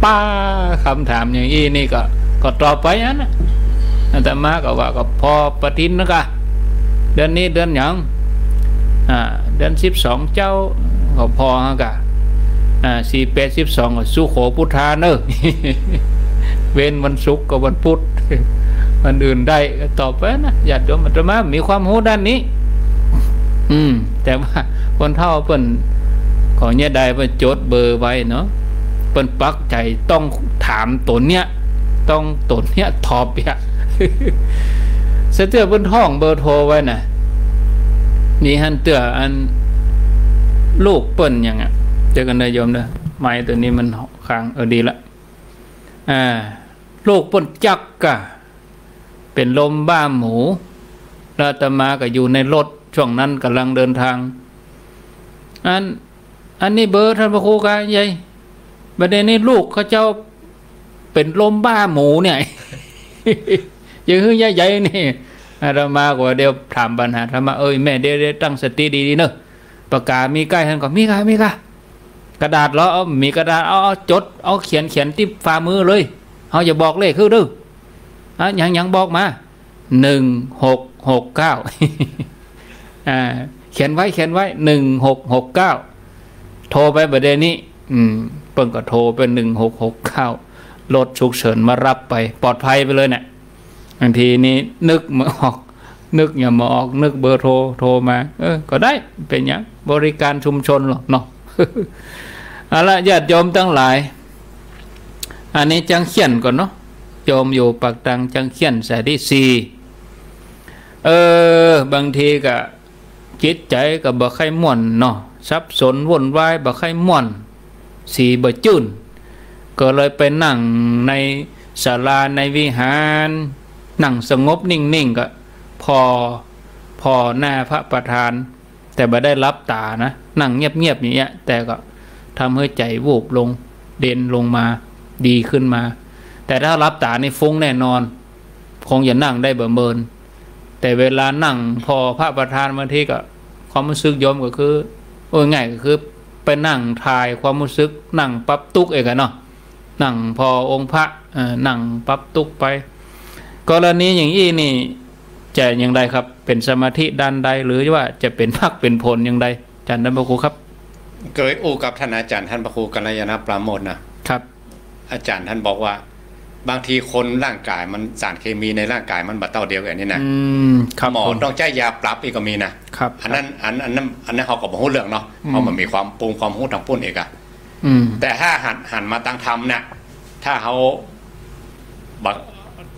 Speaker 2: ป้าคำถามอย่างนี้นี่ก็ตอบไปนะแต่มาก็ว่าก็พอปฏิทินนะกะเดือนนี้เดือนหยังเดือน12เจ้าก็พอฮะกะ48 12ก็สุโขพุทธาเนอะเว้นวันศุกร์กับวันพุธ คนอื่นได้ก็ตอบไปนะญาติโยมอาตมามีความรู้ด้านนี้แต่ว่าคนเฒ่าเพิ่นขอเนี่ยใดเพิ่นจดเบอร์ไว้เนาะเพิ่นปักใจต้องถามตนเนี้ยต้องตนเนี้ยตอบเนี่ยเสเตื้อเพิ่นท่องเบอร์โทรไว้น่ะนี่หันเตื้ออันลูกเปิ้นหยังอ่ะเจอกันได้โยมเด้อไม้ตัวนี้มันค้างดีละลูกเปิ้นจักกะเป็นลมบ้าหมูแล้วอาตมาก็อยู่ในรถช่วงนั้นกำลังเดินทางอันนี้เบอร์ท่านพระครูกายใหญ่ประเด็นนี้ลูกเขาเจ้าเป็นลมบ้าหมูเนี่ยยังใหญ่ๆนี่อาตมาก็เดี๋ยวถามปัญหาธรรมะแม่เดี๋ยวตั้งสติดีๆเนอะปากกามีใกล้ท่านก็มีค่ะกระดาษแล้วมีกระดาษเอาจดเอาเขียนที่ฝ่ามือเลยเอาอย่าบอกเลขคือดื้อยังบอกมา1669เขียนไว้1669โทรไปประเด็นนี้เปิ้นก็โทรเป็น1669รถฉุกเฉินมารับไปปลอดภัยไปเลยเนี่ยบางทีนี้นึกมาออกนึกอย่ามาออกนึกเบอร์โทรมาก็ได้เป็นอย่างบริการชุมชนหรอกเนาะ เอาละญาติโยมทั้งหลายอันนี้จังเขียนก่อนเนาะโยมอยู่ปากตังจังเขียนใส่ที่4บางทีก็จิตใจก็บ่ค่อยม่วนเนาะสับสนวุ่นวายบ่ค่อยม่วนสีบ่จื้นก็เลยไปนั่งในศาลาในวิหารนั่งสงบนิ่งๆก็พอหน้าพระประธานแต่บ่ได้รับตานะนั่งเงียบๆอย่างเงี้ยแต่ก็ทำให้ใจวูบลงเด่นลงมาดีขึ้นมาแต่ถ้ารับตานี่ฟุ้งแน่นอนคงอย่านั่งได้เบิ่เมินแต่เวลานั่งพอพระประธานบางทีก็ความรู้สึกโยมก็คือง่ายก็คือไปนั่งทายความรู้สึกนั่งปั๊บตุกเองเนาะนั่งพอองค์พระนั่งปั๊บตุกไปกรณีอย่างนี้นี่จะอย่างไรครับเป็นสมาธิด้านใดหรือว่าจะเป็นมรรคเป็นผลอย่างไรอาจารย์พระครูครับ
Speaker 1: เคยอู้กับท่านอาจารย์ท่านพระครูกัลยาณปราโมทนะครับอาจารย์ท่านบอกว่าบางทีคนร่างกายมันสารเคมีในร่างกายมันบัดเต้าเดียวกันนี่นะหมอต้องใช้ยาปรับอีกก็มีนะครับอันนั้นเขาก็บอกรู้เรื่องเนาะเพราะมันมีความปรุงความรู้ทางปุ่นเอกแต่ถ้าหันมาตั้งธรรมเนี่ยถ้าเขา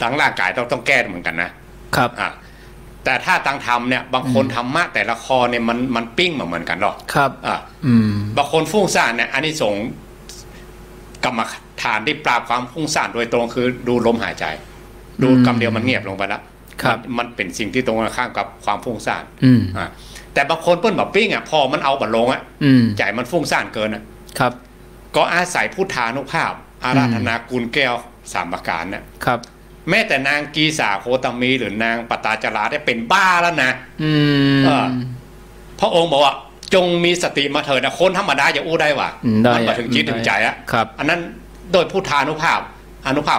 Speaker 1: ตั้งร่างกายต้องแก้เหมือนกันนะครับแต่ถ้าตั้งธรรมเนี่ยบางคนธรรมะแต่ละคอเนี่ยมันปิ้งเหมือนกันหรอก
Speaker 2: ครับ
Speaker 1: บางคนฟุ้งซ่านเนี่ยอันนี้ส่งกรรมฐานที่ปราบความฟุ้งซ่านโดยตรงคือดูลมหายใจดูกำเดียวมันเงียบลงไปแล้วมันเป็นสิ่งที่ตรงกันข้ามกับความฟุ้งซ่านแต่บางคนเปิ้นแบบปิ้งพอมันเอาบัดลงใจมันฟุ้งซ่านเกิน
Speaker 2: ครับ
Speaker 1: ก็อาศัยพุทธานุภาพอาราธนากุลแก้ว3ประการเนี่ย
Speaker 2: ครับ
Speaker 1: แม้แต่นางกีสาโคตมีหรือนางปตาจาราได้เป็นบ้าแล้วนะพระองค์บอกว่าจงมีสติมาเถิดนะคนธรรมดาอย่าอู้ได้ว่ะมันมาถึงจิตถึงใจอันนั้นโดยพุทธานุภาพ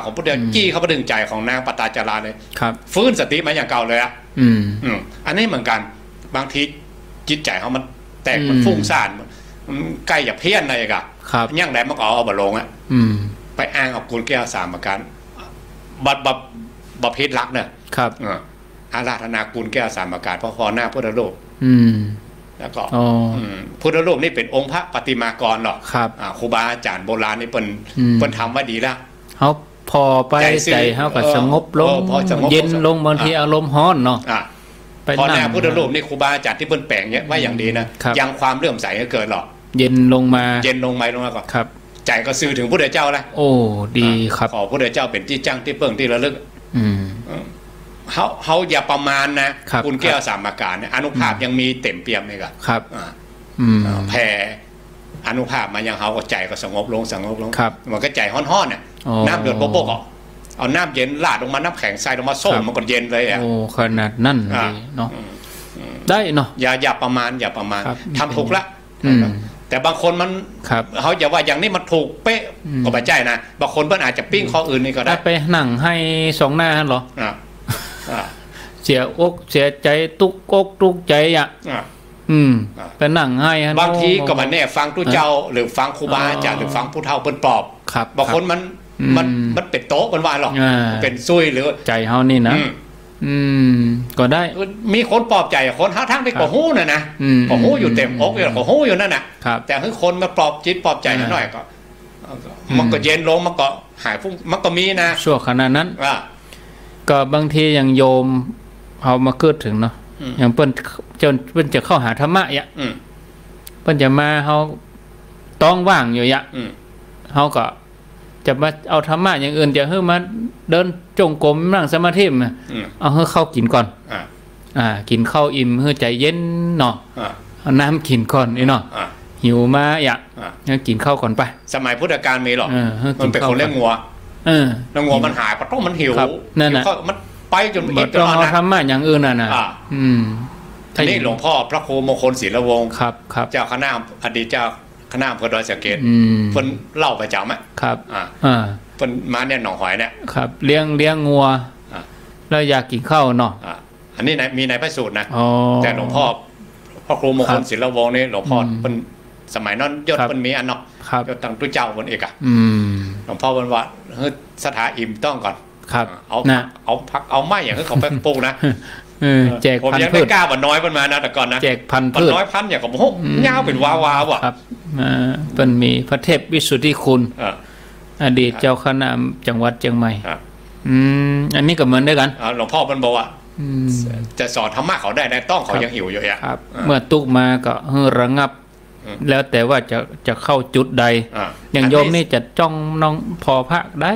Speaker 1: ของพุทธเจ้าจี้เข้าไปดึงใจของนางปตาจาราเลยฟื้นสติมาอย่างเก่าเลยอันนี้เหมือนกันบางทีจิตใจเขามันแตกมันฟุ้งซ่านใกล้อย่าเพี้ยนอะไรกันย่างใดมันก็เอาบะลงไปอ้างเอากุลแก้ว3ประการบัพพิษรักเนี่ยอาราธนากุลแก้ว3ประการเพราะพอหน้าพุทธรูปแล้วก็พุทธรูปนี่เป็นองค์พระปฏิมากรหรอกครูบาอาจารย์โบราณนี่เปิ้นทำว่าดีแล้ว
Speaker 2: เขาพอไปใจเขาก็สงบลงเย็นลงบางทีอารมณ์ร้อนเนาะ
Speaker 1: พอหน้าพุทธรูปนี่ครูบาอาจารย์ที่เปิ้นแปลงเนี่ยว่าอย่างดีนะยังความเลื่อมใสก็เกิดหรอก
Speaker 2: เย็นลงมา
Speaker 1: ก็ใจก็สื่อถึงพระพุทธเจ้าแล้ว
Speaker 2: โอ้ดีครับ
Speaker 1: ขอพระพุทธเจ้าเป็นที่จังที่เปิ่งที่ระลึกเขาอย่าประมาณนะคุณแก้ว3ประการเนี่ยอนุภาพยังมีเต็มเปี่ยมเลย
Speaker 2: ครับ
Speaker 1: แผ่อนุภาพมายังเขาก็ใจก็สงบลงมันก็ใจห้อนๆเนี่ยน้ำเดือดโป๊กๆเอาน้ำเย็นลาดลงมาน้ำแข็งใส่ลงมาส้มมันก็เย็นเลย
Speaker 2: โอ้ขนาดนั่นเนาะได้เนาะ
Speaker 1: อย่าประมาณทำถูกละแต่บางคนมันเขาอย่าว่าอย่างนี้มันถูกเป๊ะก็ไม่ใช่นะบางคนเพิ่นอาจจะปิ้งข้ออื่นนี่ก็ได้
Speaker 2: ไปหนังให้2หน้าหรอเสียอกเสียใจตุกอกตุกใจไปหนังให้
Speaker 1: บางทีก็มาแน่ฟังทุเจ้าหรือฟังครูบาอาจารย์หรือฟังผู้เฒ่าเปิ้นปลอบบางคนมัน มันเป็นโต๊ะมันวานหรอกเป็นซุยหรือ
Speaker 2: ใจเฮานี่นะก็ได้
Speaker 1: มีคนปลอบใจคนหาทางไปก่อหู้น่ะนะก่อหู้อยู่เต็มอกอยู่ก่อหู้อยู่นั่นน่ะแต่ให้คนมาปลอบจิตปลอบใจหน่อยก็มันก็เย็นลงมันก็หายฟุ้งมันก็มีนะ
Speaker 2: ชั่วขณะนั้นก็บางทีอย่างโยมเอามาเกิดถึงเนาะอย่างเปิ้นจะเข้าหาธรรมะยะเปิ้นจะมาเขาต้องว่างอยู่ยะเขาก็จะมาเอาธรรมะอย่างอื่นจะให้มาเดินจงกรมนั่งสมาธิมาเอาให้เข้ากินก่อนกินข้าวอิ่มให้ใจเย็นเนาะเอาน้ำกินก่อนนี่เนาะหิวมาอยากกินข้าวก่อนไป
Speaker 1: สมัยพุทธกาลมีหรอกมันเป็นคนเลี้ยงงัวแล้วงัวมันหายเพราะต้องมันหิว
Speaker 2: นั่นแหละ
Speaker 1: มันไปจน
Speaker 2: อิ่มจนเอาธรรมะอย่างอื่นน่ะ
Speaker 1: ทีนี้หลวงพ่อพระครูมงคลศิลวงศ์
Speaker 2: ครับ
Speaker 1: เจ้าคณะอดีตเจ้าคณะอำเภอดอยสะเก็ดเพิ่นเล่าประจำไหม
Speaker 2: ครับ
Speaker 1: เพิ่นมาเนี่ยหนองหอยเนี่ย
Speaker 2: ครับเลี้ยงงัวแล้วอยากกินข้าวเนาะ
Speaker 1: อันนี้มีในพระสูตรนะแต่หลวงพ่อพระครูมงคลศิลวงศ์นี่หลวงพ่อเพิ่นสมัยนั้นยศเพิ่นมีอันเนาะยศตั้งตุ้เจ้าคนเอกหลวงพ่อเพิ่นว่าสถาอิ่มต้องก่อนเอาพักเอาไม้อย่างที่เขาไปปลูกนะ
Speaker 2: แจก
Speaker 1: พันธุ์ผมยังไม่กล้าว่าน้อยมันมานะแต่ก่อนนะ
Speaker 2: แจกพันธุ์พืช
Speaker 1: น้อยพันธุ์อย่างกับโอ้ยาวเป็นวาวว่ะ
Speaker 2: ครับเป็นมีพระเทพวิสุทธิคุณอดีตเจ้าคณะจังหวัดเชียงใหม่อันนี้ก็เหมือนด้วยกัน
Speaker 1: หลวงพ่อมันบอกว่าจะสอนธรรมะเขาได้ต้องเขายังหิวอยู่อ่ะ
Speaker 2: เมื่อตุกมาก็ระงับแล้วแต่ว่าจะเข้าจุดใดอย่างโยมนี่จะจ้องน้องพอพระได้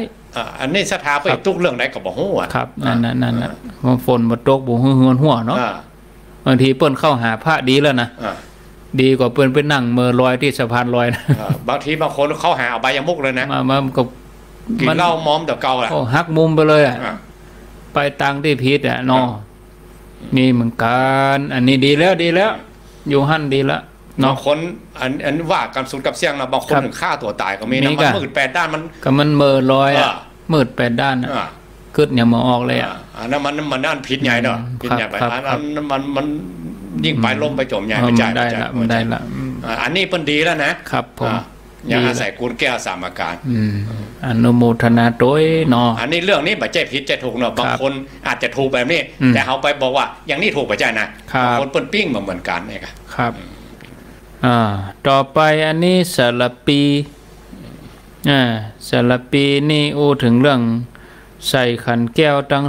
Speaker 1: อันนี้สถาไปทุกเรื่องได้กับบ่ฮู้อ่ะ
Speaker 2: ครับนั่นมันฝนบ่ตกบ่ฮือหัวเนาะบางทีเปิ้นเข้าหาพระดีแล้วนะดีกว่าเปิ้นไปนั่งเมอลอยที่สะพานลอยนะ
Speaker 1: บางทีบางคนเข้าหาอบายมุกเลยนะ
Speaker 2: มากับ
Speaker 1: กินเหล้ามอมเดี๋ยวเก่าอ่ะ
Speaker 2: หักมุมไปเลยอ่ะไปตังที่พิษอ่ะเนาะนี่เหมือนกันอันนี้ดีแล้วอยู่หั่นดีแล้ว
Speaker 1: บางคนอันว่ากันสุดกับเสี่ยงนะบางคนถึงฆ่าตัวตายก็มีนะมันมืด8ด้าน
Speaker 2: มันเมอลอยมืด8ด้านกึดเนี่ยมาออกเลย
Speaker 1: อันนั้นมันนั่นพิษใหญ่เนาะพิษใหญ่ไปอันนั้นมันยิ่งไปล้มไปจมใหญ่ไปจ่าย
Speaker 2: ได้ละ
Speaker 1: อันนี้เป็นดีแล้ว
Speaker 2: นะครับผม
Speaker 1: อย่าอาศัยกุลแก้วสามอาการ
Speaker 2: อนุโมทนาโดยเนาะ
Speaker 1: อันนี้เรื่องนี้บัจเจผิดจะถูกเนาะบางคนอาจจะถูกแบบนี้แต่เขาไปบอกว่าอย่างนี้ถูกบัจเจนะบางคนเปิ้นปิ้งเหมือนกันเนี่ย
Speaker 2: ครับต่อไปอันนี้สารปีสารปีนี่ถึงเรื่องใส่ขันแก้วทั้ง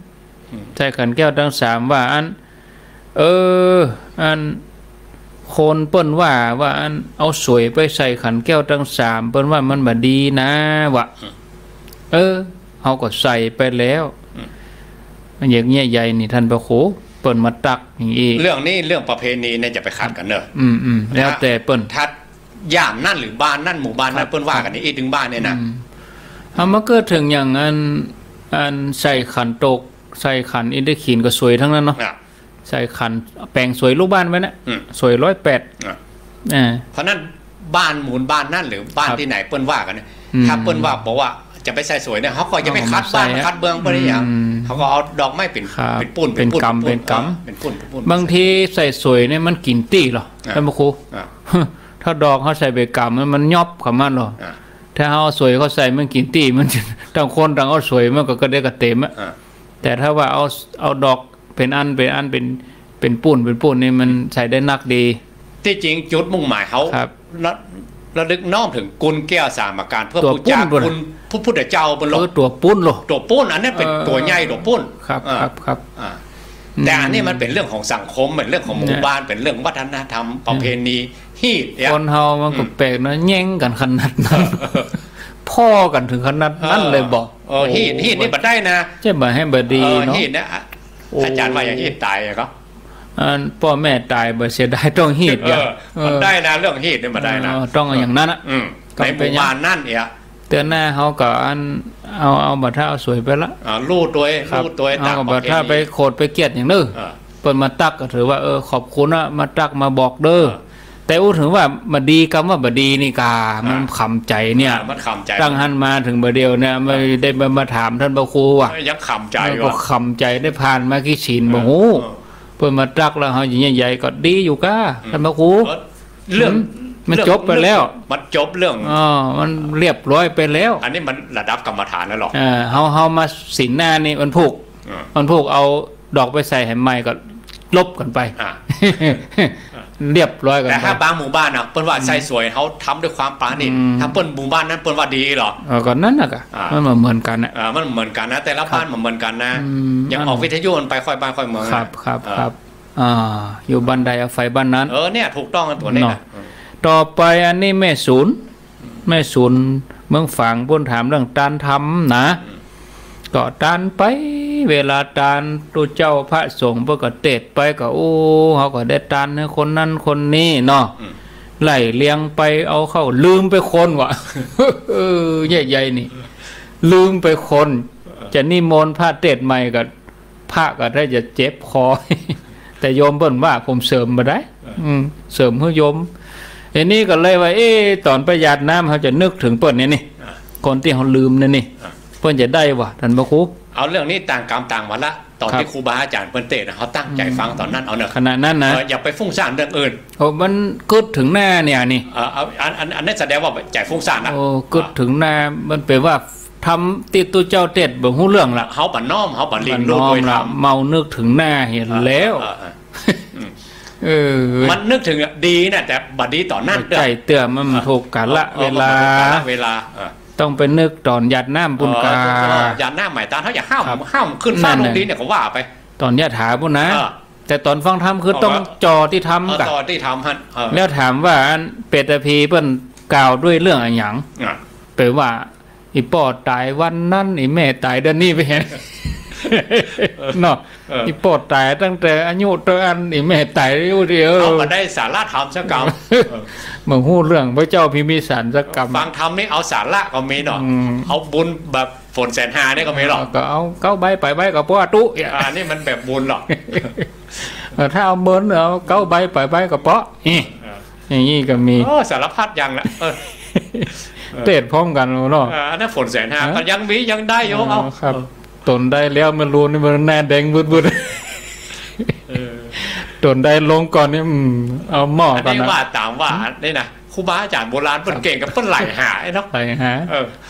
Speaker 2: 3ใส่ขันแก้วทั้ง3ว่าอันคนเปิ้นว่าอันเอาสวยไปใส่ขันแก้วทั้ง3เปิ้นว่ามันบ่ดีนะวะเฮาก็ใส่ไปแล้วมันอย่างเงี้ยใหญ่นี่ท่านพระโคเปิ้นมาตักอย่างนี้
Speaker 1: เรื่องนี้เรื่องประเพณีเนี่ยจะไปขัดกันเนอะ
Speaker 2: แล้วแต่เปิ้น
Speaker 1: ทัดย่านนั่นหรือบ้านนั่นหมู่บ้านนั้นเปิ้นว่ากันนี่ถึงบ้านเนี่ยนะ
Speaker 2: มาเกิดถึงอย่างอันใส่ขันตกใส่ขันอินเดขีนก็สวยทั้งนั้นเนาะใส่ขันแปลงสวยลูกบ้านไว้นะสวย108
Speaker 1: เพราะนั้นบ้านหมู่บ้านนั่นหรือบ้านที่ไหนเปิ้นว่ากันถ้าเปิ้นว่าบอกว่าจะไปใส่สวยเนี่ยเขาก็จะไม่คัดบ้านคัดเบื้องไปได้อย่างเขาก็เอาดอกไม้เป็นปุ่น
Speaker 2: เป็นกำเป็นปุ่นบางทีใส่สวยเนี่ยมันกินตี้หรอท่านพระครูถ้าดอกเขาใส่ใบกำมันยอบขมันหรอถ้าเขาสวยเขาใส่มันกินตี้มันต่างคนต่างเอาสวยมันก็ได้กระเต็มแต่ถ้าว่าเอาดอกเป็นอันเป็นปุ่นนี่มันใส่ได้นักดี
Speaker 1: ที่จริงจุดมุ่งหมายเขาระลึกน้อมถึงกุลแก้วสามอาการเพื่อบูชาคุณผู้พุทธเจ้าบนโลก
Speaker 2: ตัวปุ้นหรอ
Speaker 1: ตัวปุ้นอันนี้เป็นตัวใหญ่ตัวปุ้น
Speaker 2: ครับ
Speaker 1: แต่อันนี้มันเป็นเรื่องของสังคมเป็นเรื่องของหมู่บ้านเป็นเรื่องวัฒนธรรมประเพณีฮีด
Speaker 2: คนเฮามันก็แปลกนะแย่งกันขนาดนั้นพ่อกันถึงขนาดนั้นเลยบอก
Speaker 1: ฮีดนี่บัดได้นะ
Speaker 2: ใช่บ่ให้บ่ดีเนาะ
Speaker 1: ฮีดนะอาจารย์ว่าอย่างฮีดตายก็
Speaker 2: พ่อแม่ตายบ่เสียดายต้องฮีด
Speaker 1: มันได้นะเรื่องฮีดนี่มาได้นะ
Speaker 2: ต้องอย่างนั้นอ่ะ
Speaker 1: ในหมู่บ้านนั่นเนี่ย
Speaker 2: เตือนหน้าเขาก็เอาบัตรเอาสวยไปละ
Speaker 1: ลู่ตัว
Speaker 2: ตามบัตรถ้าไปโคดไปเกียดอย่างนึงเปิดมาตักก็ถือว่าขอบคุณนะมาตักมาบอกเด้อแต่อู้ถึงว่ามาดีคำว่าบดีนี่กามันขำใจเนี่ย
Speaker 1: มันขำใจ
Speaker 2: ตั้งหันมาถึงบดเดียวเนี่ยไม่ได้มาถามท่านพระครูว่ะ
Speaker 1: ยังขำใจ
Speaker 2: ก็ขำใจได้ผ่านมากี่ฉินบอกโอ้เปิดมาตักแล้วเขาอย่างใหญ่ก็ดีอยู่ก้าท่านพระครู
Speaker 1: เรื่อง
Speaker 2: มันจบไปแล้ว
Speaker 1: มันจบเรื่อง
Speaker 2: มันเรียบร้อยไปแล้ว
Speaker 1: อันนี้มันระดับกรรมฐานแล้วหรอก
Speaker 2: เฮามาศีลหน้านี่มันผูกเอาดอกไปใส่ให้ใหม่ก็ลบกันไปเรียบร้อยกัน
Speaker 1: แต่ถ้าบางหมู่บ้านเปิ้นว่าใส่สวยเขาทำด้วยความปราณีตถ้าเปิ้นหมู่บ้านนั้นเปิ้นว่าดีหรอ
Speaker 2: ก็นั่นน่ะก็มันเหมือนกันนะ
Speaker 1: มันเหมือนกันนะแต่ละบ้านมันเหมือนกันนะยังออกวิทยุมันไปค่อยบ้านค่อยเมือง
Speaker 2: ครับอยู่บ้านใดเอาไฟบ้านนั้น
Speaker 1: เนี่ยถูกต้องกันตัวนี้นะ
Speaker 2: ต่อไปอันนี้แม่ศูนย์เมืองฝางบนถามเรื่องการทำนะก็ตานไปเวลาตานตัวเจ้าพระสงฆ์เพื่อก็เตดไปก็โอ้เขาก็ได้ตานให้คนนั้นคนนี้เนาะไล่เลี้ยงไปเอาเข้าลืมไปคนวะใหญ่ๆนี่ลืมไปคนจะนิมนต์พระเตดใหม่ก็พระก็ได้จะเจ็บคอแต่โยมเพิ่นว่าผมเสริมมาได้เสริมให้โยมทีนี้ก็เลยว่าตอนประหยัดน้ำเขาจะนึกถึงเปิ้นนี่คนที่เขาลืมนี่เพิ่นจะได้วะท่านพระครู
Speaker 1: เอาเรื่องนี้ต่างกรรมต่างวาระตอนที่ครูบาอาจารย์เปิ้นเตะเขาตั้งใจฟังตอนนั้นเอาเนอะ
Speaker 2: ขณะนั้นนะ
Speaker 1: อย่าไปฟุ้งซ่านเรื่องอื่น
Speaker 2: มันกึดถึงหน้าเนี่ยนี่
Speaker 1: อันนั้นแสดงว่าใจฟุ้งซ่านนะ
Speaker 2: กึดถึงหน้ามันแปลว่าทำติดตัวเจ้าเต็ดบ่ฮู้เรื่องละ
Speaker 1: เขาบั่นน้อมเขาบั่นลิงรู้ด้วยท
Speaker 2: ำเมานึกถึงหน้าเห็นแล้ว
Speaker 1: มันนึกถึงดีนะแต่บัดดีต่อนั่น
Speaker 2: ใจเตือนมันถูกกาลเวลาต้องไปนึกตอนหยาดน้ำปุณกา
Speaker 1: หยาดน้ำใหม่ตาเขาอย่าห้ามขึ้นฟ้าลงดินเนี่ยเขาว่าไป
Speaker 2: ตอนหยาดถาปุณนะแต่ตอนฟังธรรมคือต้องจอที่ทำกับ
Speaker 1: จอที่ทำฮะ
Speaker 2: แล้วถามว่าเปตพีเปิ้นกล่าวด้วยเรื่องอะไรอย่างแปลว่าอีป่อตายวันนั้นอีแม่ตายเดือนนี้ไปเห็นเนาะอีป่อตายตั้งแต่อายุตัวอันอีแม่ตายอยู่เดียว
Speaker 1: เอามาได้สาระธรรมสักกรรม
Speaker 2: มึงพูดเรื่องพระเจ้าพิมพิสารสักกรรม
Speaker 1: ฟังธรรมนี่เอาสาระก็มีเนาะเอาบุญแบบฝนแสนหาเนี่ยก็มีหรอก
Speaker 2: ก็เอาเก้าใบไปใบกับพ่อตุ
Speaker 1: นี่มันแบบบุญหรอก
Speaker 2: ถ้าเอาเมินเอาเก้าใบไปใบกับพ่ออย่างนี้ก็มี
Speaker 1: สารพัดอย่างละ
Speaker 2: เตะพร้อมกันเนาะ
Speaker 1: นั่นฝนแสนหาก็ยังมียังได้อยู่เอา
Speaker 2: ครับตนได้แล้วมันรู้นี่มันแน่แดงบุดตนได้ลงก่อนนี่เอาหม้อก่อนนะ
Speaker 1: ว่าตามว่านี่นะครูบาอาจารย์โบราณเปิ้นเก่งกับเปิ้นไหลหาเนาะ
Speaker 2: ไหลหา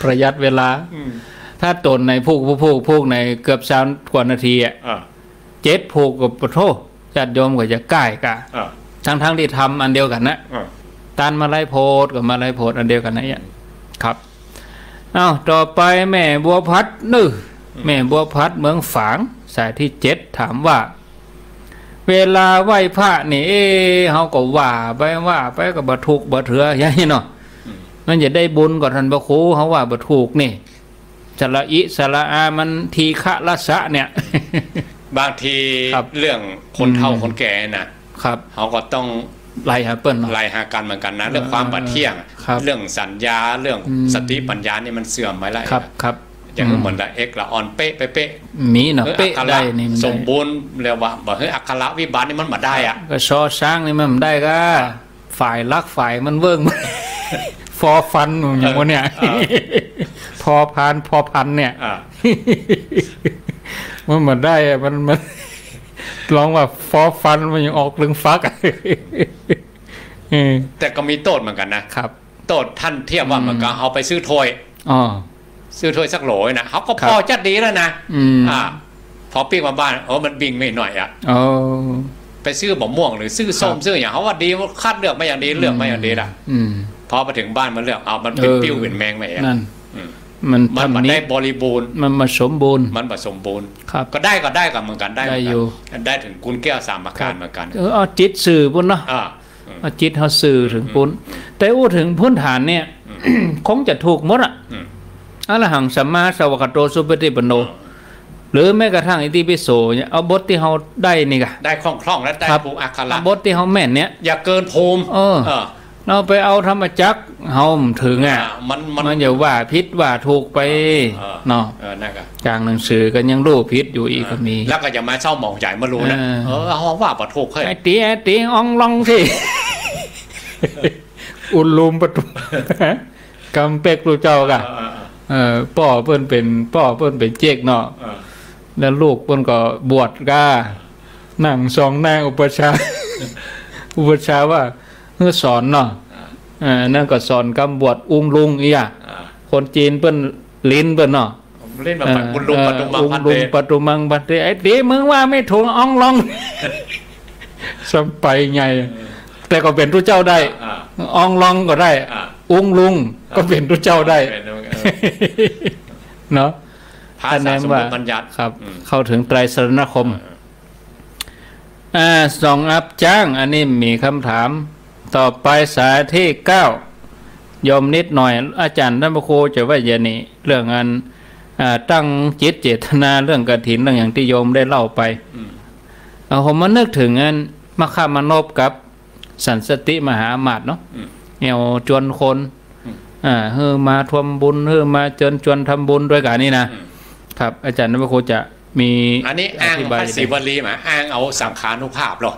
Speaker 2: ประหยัดเวลาถ้าตนในพูกในเกือบ3 กว่านาที7พูกกับปะโทญาติโยมก็จะใกล้กะทั้งที่ทำอันเดียวกันนะตานมาไล่โพดกับมาไล่โพดอันเดียวกันนะเนี่ยครับต่อไปแม่บัวพัดแม่บัวพัดเมืองฝางสายที่7ถามว่าเวลาไหว้พระนี่เขาก็ว่าไปก็บ่ถูกบ่เถื่ออย่างนี้เนาะมันจะได้บุญกว่าท่านพระครูเขาว่าบ่ถูกนี่สระอิสระอามันทีฆะละสะเนี่ย
Speaker 1: บางทีเรื่องคนเฒ่าคนแก่นะครับเขาก็ต้อง
Speaker 2: ไล่หาเปิ้ล
Speaker 1: ไล่หากันเหมือนกันนะเรื่องความบัดเที่ยงเรื่องสัญญาเรื่องสติปัญญานี่มันเสื่อมไปแล้ว
Speaker 2: ครับ
Speaker 1: อย่างเหมือนละเอกละออนเป๊ะ
Speaker 2: มีเนาะเป๊ะได้นี่
Speaker 1: สมบูรณ์เรียกว่าบ่เฮ้ยอัคระวิบากนี่มันมาได้
Speaker 2: ก็ชอช้างนี่มันได้ก็ฝ่ายรักฝ่ายมันเวิ้งฟอฟันอย่างวะเนี่ยพอพันเนี่ยมันมาได้มันลองว่าฟอฟันมันยังออกลึงฟัก
Speaker 1: แต่ก็มีโทษเหมือนกันนะครับโทษท่านเทียบว่ามันก็เอาไปซื้อถ้วยซื้อถ้วยสักโหลนะเขาก็พอจัดดีแล้วนะพอปีกมาบ้านมันบิงไม่หน่อยไปซื้อบ่ม่วงหรือซื้อส้มซื้ออย่างเขาว่าดีคัดเลือกมาอย่างดีเลือกมาอย่างดีล่ะพอไปถึงบ้านมันเลือกมันเป็นปิ้วเป็นแมงไป
Speaker 2: นั่น
Speaker 1: มันได้บริบูรณ์
Speaker 2: มันมาสมบูรณ์
Speaker 1: มันผสมบูรณ์ก็ได้กับเหมือนกันได้
Speaker 2: อยู่
Speaker 1: ได้ถึงกุลแก้ว3 ประการเหมือนกัน
Speaker 2: เอาจิตสื่อปุ้นเนาะเอาจิตเขาสื่อถึงปุ้นแต่อู้ถึงพื้นฐานเนี่ยคงจะถูกหมดอรหังสัมมาสัพพะโตสุปฏิปันโนหรือแม้กระทั่งอิติปิโสเนี่ยเอาบทที่เขาได้นี่กะ
Speaker 1: ได้คล่องและได้ภูอักขระ
Speaker 2: บทที่เขาแม่นเนี่ย
Speaker 1: อย่าเกินภูมิ
Speaker 2: เราไปเอาธรรมจักรเขาถึงมันอย่าว่าพิษว่าถูกไปเนาะกลางหนังสือกันยังรู้พิษอยู่อีกก็มี
Speaker 1: แล้วก็อย่ามาเศร้าหมองใจมารู้นะเขาว่าปะถูกให้
Speaker 2: ไอ้ตีอ่องลองสิอุลลุมประตูกำเป็กลูกเจ้ากะพ่อเพิ่นเป็นเจ๊กเนาะแล้วลูกเพิ่นก็บวชก้านั่ง2 นางอุปชาว่าเพื่อสอนเนาะ นั่นก็สอนกำบวชอุ้งลุงอีอ่ะคนจีนเปิ้นลิ้นเปิ้นเนาะ
Speaker 1: เล่นแบบบุญลุงปฐุมังพันเต
Speaker 2: ปฐุมังพันเตไอ้ตีมึงว่าไม่ถูกอ่องลองซ้ำไปไงแต่ก็เป็นรู้เจ้าได้อ่องลองก็ได้อุ้งลุงก็เป็นรู้เจ้าได้เนาะ
Speaker 1: คะแนนว่า
Speaker 2: ครับเข้าถึงไตรสรณคมสองอับจ้างอันนี้มีคำถามต่อไปสายที่9ยมนิดหน่อยอาจารย์ท่านพระครูจะว่าอย่างนี้เรื่องงานตั้งจิตเจตนาเรื่องกฐินเรื่องอย่างที่โยมได้เล่าไปผมมานึกถึงงานมาฆามานพกับสันสติมหามาตเนาะเอวจวนคนเฮือมาทวมบุญเฮือมาจวนทำบุญด้วยกันนี่นะครับอาจารย์ท่านพระครูจะมี
Speaker 1: อันนี้อ้างพระศิวลีมาอ้างเอาสังขานุภาพหรอ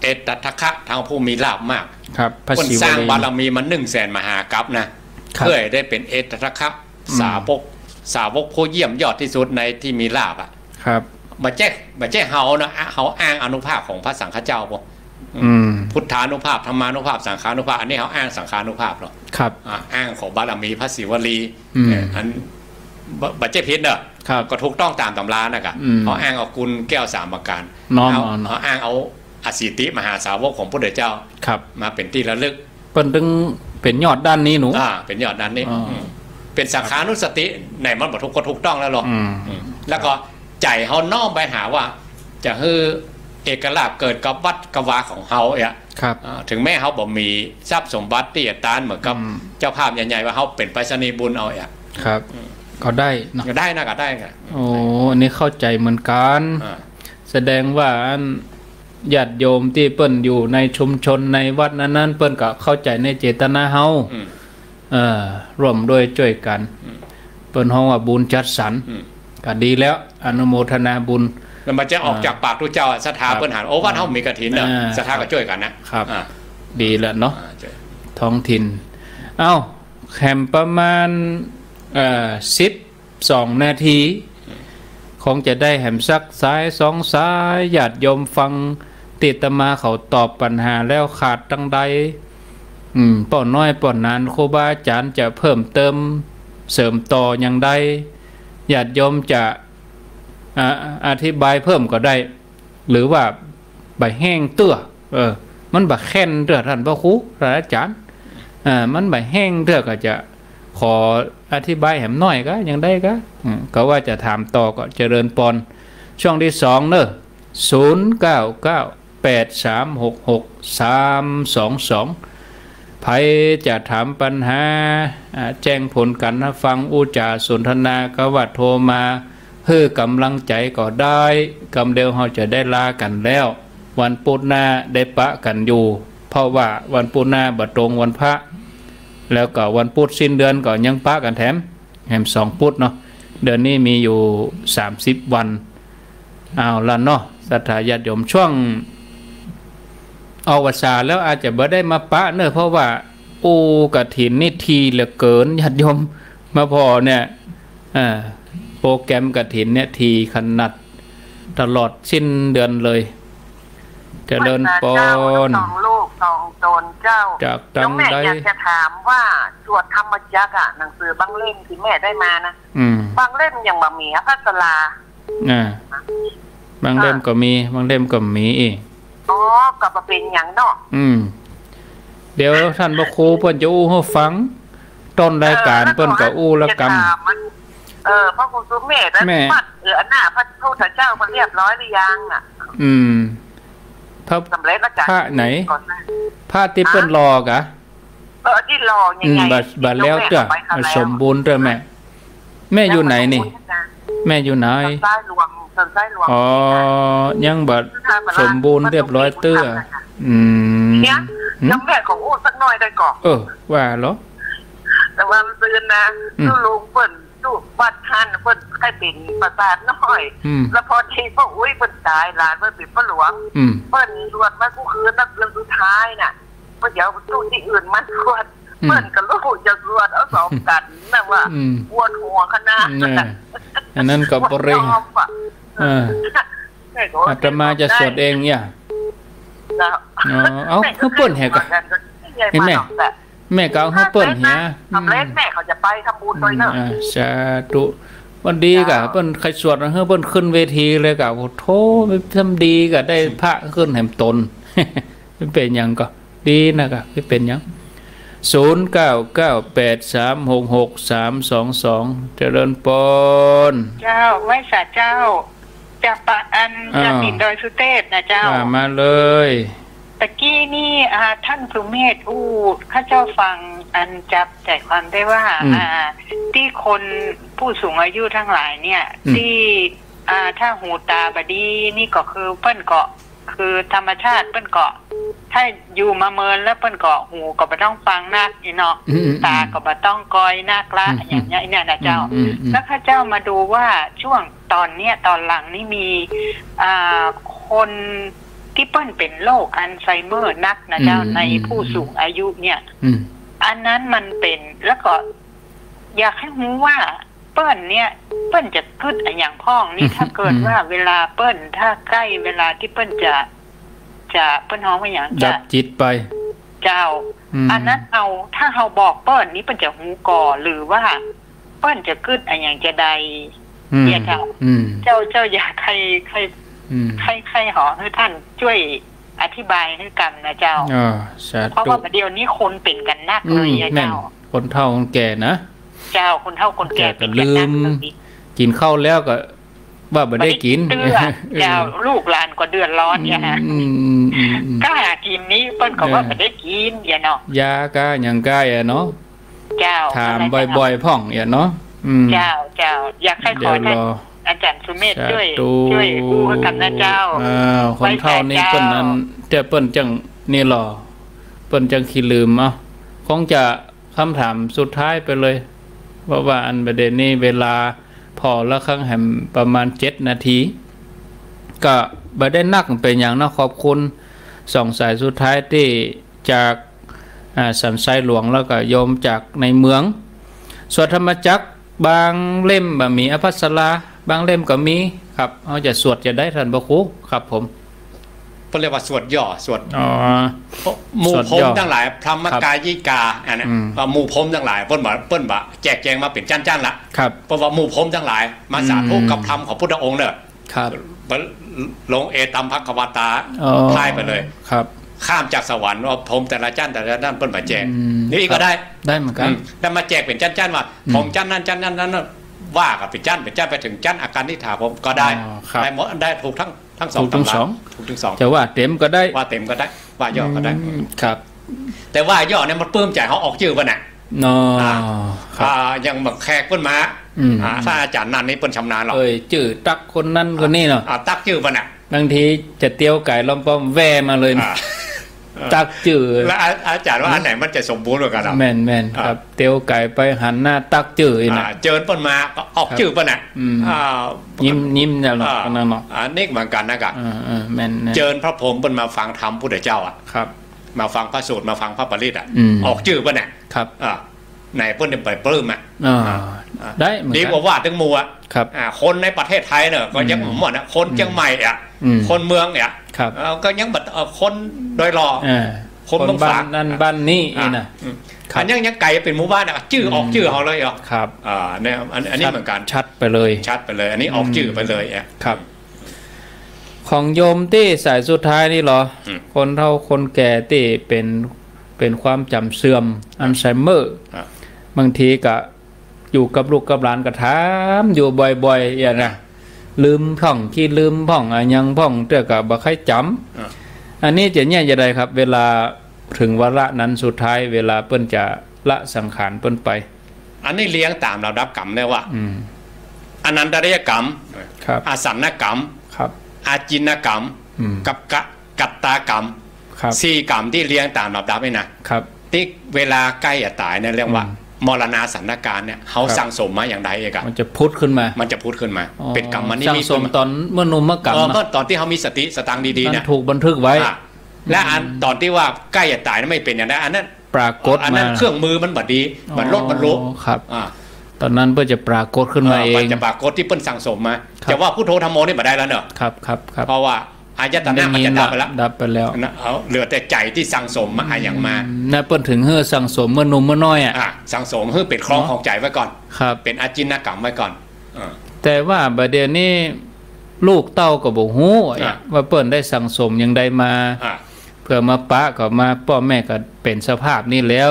Speaker 1: เอตทัคคะทางผู้มีลาภมาก
Speaker 2: ครับ
Speaker 1: คนสร้างบารมีมัน100,000 มหากัปนะเพื่อได้เป็นเอตทัคคะสาวกผู้เยี่ยมยอดที่สุดในที่มีลาภอ่ะ
Speaker 2: ครับ
Speaker 1: มาแจ้เฮานะเขาอ้างอนุภาพของพระสังฆเจ้าบ่พุทธานุภาพธรรมานุภาพสังขานุภาพอันนี้เขาอ้างสังขานุภาพหรอ
Speaker 2: ครับ
Speaker 1: อ้างของบารมีพระศิวลีอันบัจเจพิษเนอะก็ถูกต้องตามตำรานะครับเขาอ้างเอากุลแก้ว3 ประการเขาอ้างเอาอสิติมหาสาวกของพระพุทธเจ้ามาเป็นที่ระลึก
Speaker 2: เป็นถึงเป็นยอดด้านนี้หนู
Speaker 1: เป็นยอดด้านนี้เป็นสังขานุสติในมันก็ถูกต้องแล้วหรอแล้วก็ใจเขาน้อมไปหาว่าจะให้เอกลาภเกิดกับวัดกวาของเขาเนี่ยถึงแม้เขาบอกมีทรัพย์สมบัติที่ตานเหมือนกับเจ้าภาพใหญ่ๆว่าเขาเป็นไปรษณีย์บุญเอาเนี่ย
Speaker 2: ครับก็ได้
Speaker 1: นะก็ได้นะก็ได้ครับ
Speaker 2: โอ้อันนี้เข้าใจเหมือนกันแสดงว่าญาติโยมที่เปิ้นอยู่ในชุมชนในวัดนั้นๆเปิ้นก็เข้าใจในเจตนาเฮาร่วมด้วยช่วยกันเปิ้นฮ้องว่าบุญจัดสรรก็ดีแล้วอนุโมทนาบุญ
Speaker 1: แล้วมันจะออกจากปากทุกเจ้าศรัทธาเปิ้นหาโอ้วัดเฮามีกฐินเนอะศรัทธาก็ช่วยกันนะครับ
Speaker 2: ดีแล้วเนาะท้องถิ่นแคมประมาณ12 นาทีคงจะได้แหมสักสาย2 สายญาติโยมฟังติตมาเขาตอบปัญหาแล้วขาดตั้งใดป้อนน้อยป้อนนานครูบาอาจารย์จะเพิ่มเติมเสริมต่ออย่างใดญาติโยมจะอธิบายเพิ่มก็ได้หรือว่าใบแห้งเตื้อมันใบแค้นเตื้อท่านพระครูอาจารย์มันใบแห้งเตื้อก็จะขออธิบายแหมน้อยก็ยังได้ก็ว่าจะถามต่อก็เจริญปอนช่วงที่2เนอะ0998366322ไผจะถามปัญหาแจ้งผลกันฟังอุจาสนทนาก็ว่าโทรมาเพื่อกำลังใจก็ได้กำเดียวเราจะได้ลากันแล้ววันพุธหน้าได้ปะกันอยู่เพราะว่าวันพุธหน้าบัดตรงวันพระแล้วก็วันพุธสิ้นเดือนก็ยังปะกันแถม2 พุธเนาะเดือนนี้มีอยู่30 วันเอาละเนาะศรัทธาญาติโยมช่วงออกพรรษาแล้วอาจจะบ่ได้มาปะเนอะเพราะว่ากฐินนี่ทีเหลือเกินญาติโยมมาพอเนี่ยโปรแกรมกฐินเนี่ยทีขนาดตลอดสิ้นเดือนเลยเจริญปอน
Speaker 3: 2 ลูก2 ตนเจ้า
Speaker 2: จากตังได้
Speaker 3: อยากจะถามว่าสวดธรรมจักหนังสือบางเล่มที่แม่ได้มานะบางเล่มยังบ่มีพระสลา
Speaker 2: บางเล่มก็มีบางเล่มก็มี
Speaker 3: กับเป็นอย่างเนาะ
Speaker 2: เดี๋ยวท่านพระครูเพิ่นจะอู้ให้ฟังต้นรายการเพิ่นก็อู้ละกรรม
Speaker 3: พระครูสุเมธแม่อันหน้าพระพุทธเจ้ามันเรียบร้อยหรือยัง
Speaker 2: พระไหนพระที่เปิ้นรอกะ
Speaker 3: ที่รอยังไง
Speaker 2: บัดแล้วจ้ะสมบูรณ์ด้วยแม่อยู่ไหนนี่แม่อยู่ไหนยังบัดสมบูรณ์เรียบร้อยเตื้อ
Speaker 3: เนี่ยน้ำแม่ของอู้สักหน่อยได้ก่อน
Speaker 2: ว่าเหรอ
Speaker 3: แต่ว่ามันตื่นนะตู้ลุงเปิ้นตู้วัดท่านเปิ้นใครเป็นประสาทน้อยแล้วพอทีพ่ออุ้ยเปิ้นตายหลานเปิ้นเป็นพ่อหลวงเปิ้นรวดมากูคืนนักเรื่องสุดท้ายน่ะเปิ้นเดี๋ยวตู้ที่อื่นมันรวดเปิ้นกับลูกจะรวดเอา2 กันนะว่าปวดหัวขนาด
Speaker 2: อันนั้นก็บ่เร่งอาตมาจะสวดเองเนี่ยเอาเปิ้นแหก เห็นไหมแม่เก่าเขาเปิ้นเหีย
Speaker 3: ทำเล่นแม่เขาจะไปทำบุญด้วยเนอะ
Speaker 2: สาธุวันดีกะเปิ้นใครสวดเฮ้เปิ้นขึ้นเวทีเลยกะโอ้โธ่ทำดีกะได้พระขึ้นแห่มตนเป็นหยังก็ดีนะกะเป็นหยัง0998366322เจริญปน
Speaker 3: เจ้าไว้สาเจ้าจากปะอันจากดินดอยสุเทพนะเจ้า
Speaker 2: มาเลย
Speaker 3: ตะกี้นี่ท่านสุเมธข้าเจ้าฟังอันจับใจความได้ว่าที่คนผู้สูงอายุทั้งหลายเนี่ยที่ถ้าหูตาบดีนี่ก็คือเปิ้นเกาะคือธรรมชาติเปิ้นเกาะถ้าอยู่มาเมินแล้วเปิ้นเกาะหูก็บ่ต้องฟังนักอีเนาะตาก็บ่ต้องกอยนักละอย่างเงี้ยเนี่ยนะเจ้าแล้วข้าเจ้ามาดูว่าช่วงตอนเนี้ยตอนหลังนี่มีคนที่เปิ้นเป็นโรคอัลไซเมอร์นักนะเจ้าในผู้สูงอายุเนี่ยอันนั้นมันเป็นแล้วก็อยากให้รู้ว่าเปิ้นเนี่ยเปิ้นจะขึ้นอย่างพ้องนี่ถ้าเกิดว่าเวลาเปิ้นถ้าใกล้เวลาที่เปิ้นจะเปิ้นฮ้องว่าอย่าง
Speaker 2: จับจิตไป
Speaker 3: เจ้าอันนั้นเอาถ้าเฮาบอกเปิ้นนี้เปิ้นจะหูก่อหรือว่าเปิ้นจะขึ้นอย่างจะใดเนี่ยเจ้าอยากใครหอให้ท่านช่วยอธิบายให้กันนะเจ้าเพราะว่าเดี๋ยวนี้คนเป็นกันนักเลยเจ้า
Speaker 2: คนเฒ่าคนแก่นะ
Speaker 3: เจ้าคนเฒ่าคนแก่
Speaker 2: ก็ลืมกินข้าวแล้วก็ว่าบ่ได้กิน
Speaker 3: เจ้าลูกหลานก็เดือดร้อนเนี่ยฮะกล้ากินนี้เปิ้นก็ว่าบ่ได้กินอย่าเนาะ
Speaker 2: ยากะหยังกะเนาะ
Speaker 3: เจ้า
Speaker 2: ถามบ่อยๆพ่องอย่าเนาะ
Speaker 3: เจ้าอยากให้ขอท่านอาจารย์สุเมธช่วยกู้ให้กับนะเจ้า
Speaker 2: คนเฒ่านี่เปิ้นนั้นแต่เปิ้นจังนี่หรอเปิ้นจังขี้ลืมเนาะคงจะคำถามสุดท้ายไปเลยเพราะว่าอันประเด็นนี้เวลาพอละครั้งแห่งประมาณ7 นาทีก็บ่ได้นักเป็นอย่างนะขอบคุณ2 สายสุดท้ายที่จากสันไซหลวงแล้วก็โยมจากในเมืองสวดธรรมจักรบางเล่มบ่มีอภัสราบางเล่มก็มีครับเขาจะสวดจะได้ท่านพระครูครับผม
Speaker 1: เพิ่นเรียกว่าสวดย่อสวดหมู่พรหมทั้งหลายพรหมกายิกาอันนั้นว่าหมู่พรหมทั้งหลายเพิ่นบ่แจกแจงมาเป็นจั่นๆละเพราะว่าหมู่พรหมทั้งหลายมาสาธุกับธรรมของพุทธองค์เด้อ
Speaker 2: ครับ
Speaker 1: ลงเอตัมภควตาท้ายไปเลย
Speaker 2: ครับ
Speaker 1: ข้ามจากสวรรค์ว่าพรหมแต่ละจั่นแต่ละด้านเพิ่นมาแจกนี่ก็ได้
Speaker 2: เหมือนกัน
Speaker 1: แต่มาแจกเป็นจั่นๆว่าพรหมจั่นนั้นว่ากับเป็นจั่นไปถึงจั่นอาการนิถาผมก็ได้ได้ถูกทั้ง2ตำราถูกทั้ง2
Speaker 2: จะว่าเต็มก็ได้
Speaker 1: ว่าเต็มก็ได้ว่าย่อก็ได้
Speaker 2: ครับ
Speaker 1: แต่ว่าย่อเนี่ยมันปลื้มใจเขาออกชื่อป่ะน่ะยังแบบแขกเพิ่นมาถ้าอาจารย์นั่นนี่เพิ่นชำนาญหรอก
Speaker 2: ชื่อตักคนนั้นคนนี้เนาะ
Speaker 1: ตักชื่อป่ะน่ะ
Speaker 2: บางทีจะเตี้ยวไก่ล้อมป้อมแวมาเลยตักจื่อ
Speaker 1: แล้วอาจารย์ว่าอันไหนมันจะสมบูรณ์กว่ากัน
Speaker 2: แม่นครับเตียวไก่ไปหันหน้าตักจื่อนะ
Speaker 1: เจิญเปิ้นมาออกจื่อเปิ้นน่ะ
Speaker 2: ยิ้มแล้วเนาะนั่นเนาะ
Speaker 1: นี่เหมือนกันนะกะ
Speaker 2: แม่น
Speaker 1: เจิญพระพรหมเปิ้นมาฟังธรรมพุทธเจ้าอ่ะ
Speaker 2: ครับ
Speaker 1: มาฟังพระสูตรมาฟังพระปริตอ่ะออกจื่อเปิ้นน่ะ
Speaker 2: ครับ
Speaker 1: ไหนเปิ้นไปปลื้มอ่ะ
Speaker 2: ได้เหมือนกัน
Speaker 1: ดีกว่าว่าถึงหมู่อ่ะคนในประเทศไทยเนี่ยก็ยังหมดนะคนเชียงใหม่อ่ะคนเมืองเนี่ยก็ยังแบบคนโดยรอ
Speaker 2: คนบ้านนั่นบ้านนี้นะ
Speaker 1: อันยังไก่เป็นหมู่บ้านอ่ะชื่อออกชื่อเขาเลยเหรอ
Speaker 2: ครับ
Speaker 1: เนี่ยอันนี้เหมือนกัน
Speaker 2: ชัดไปเลย
Speaker 1: อันนี้ออกชื่อไปเลยอ่ะ
Speaker 2: ครับของโยมที่สายสุดท้ายนี่เหรอคนเฒ่าคนแก่ที่เป็นความจำเสื่อมอัลไซเมอร์บางทีก็อยู่กับลูกกับหลานก็ถามอยู่บ่อยๆอย่างน่ะลืมพ่องขี้ลืมพ่องยังพ่องเตื้อกับบ่ใครจำอันนี้จะเนี่ยจะได้ครับเวลาถึงวาระนั้นสุดท้ายเวลาเปิ้นจะละสังขารเปิ้นไป
Speaker 1: อันนี้เลี้ยงตามระดับกรรมได้ว่าอนันตริยกรรมอาสันนกรรมอาจินกรรมกับกัตตากรรม4 กรรมที่เลี้ยงตามระดับนี่นะครับที่เวลาใกล้จะตายเนี่ยเรียกว่ามรณาสันนการเนี่ยเขาสั่งสมมาอย่างใดเอง
Speaker 2: มันจะพุทธขึ้นมา
Speaker 1: เป็นกรรมมันนี่
Speaker 2: สั่งสมตอนเมื่อนุ่มเมื่อกรรม
Speaker 1: เมื่อตอนที่เขามีสติสตังดีๆเนี่ย
Speaker 2: ถูกบันทึกไว้
Speaker 1: และอันตอนที่ว่าใกล้จะตายไม่เป็นอย่างนั้นอันนั้น
Speaker 2: ปรากฏมา
Speaker 1: อันนั้นเครื่องมือมันบดีมันลดมันรู้
Speaker 2: ครับตอนนั้นเพื่อจะปรากฏขึ้นมาเอง
Speaker 1: จะปรากฏที่เปิ้นสั่งสมมาจะว่าพุทโธธรรมโมนี่บ่ได้แล้วเนอะ
Speaker 2: ครับ
Speaker 1: เพราะว่า อายตนะมันจะดับไปแล้ว
Speaker 2: นะ
Speaker 1: เอาเหลือแต่ใจที่สั่งสมมาอย่างมา
Speaker 2: น่ะเปิ้นถึงเฮือสั่งสมเมื่อหนุ่มเมื่อน้อย
Speaker 1: สั่งสมเฮือเป็นครองของใจไว้ก่อน
Speaker 2: ครับ
Speaker 1: เป็นอาจินกรรมไว้ก่อน
Speaker 2: แต่ว่าบัดเดี๋ยวนี้ลูกเต้าก็บ่ฮู้ว่าเปิ้นได้สั่งสมอย่างใดมาเพื่อมาปะก็มาพ่อแม่ก็เป็นสภาพนี้แล้ว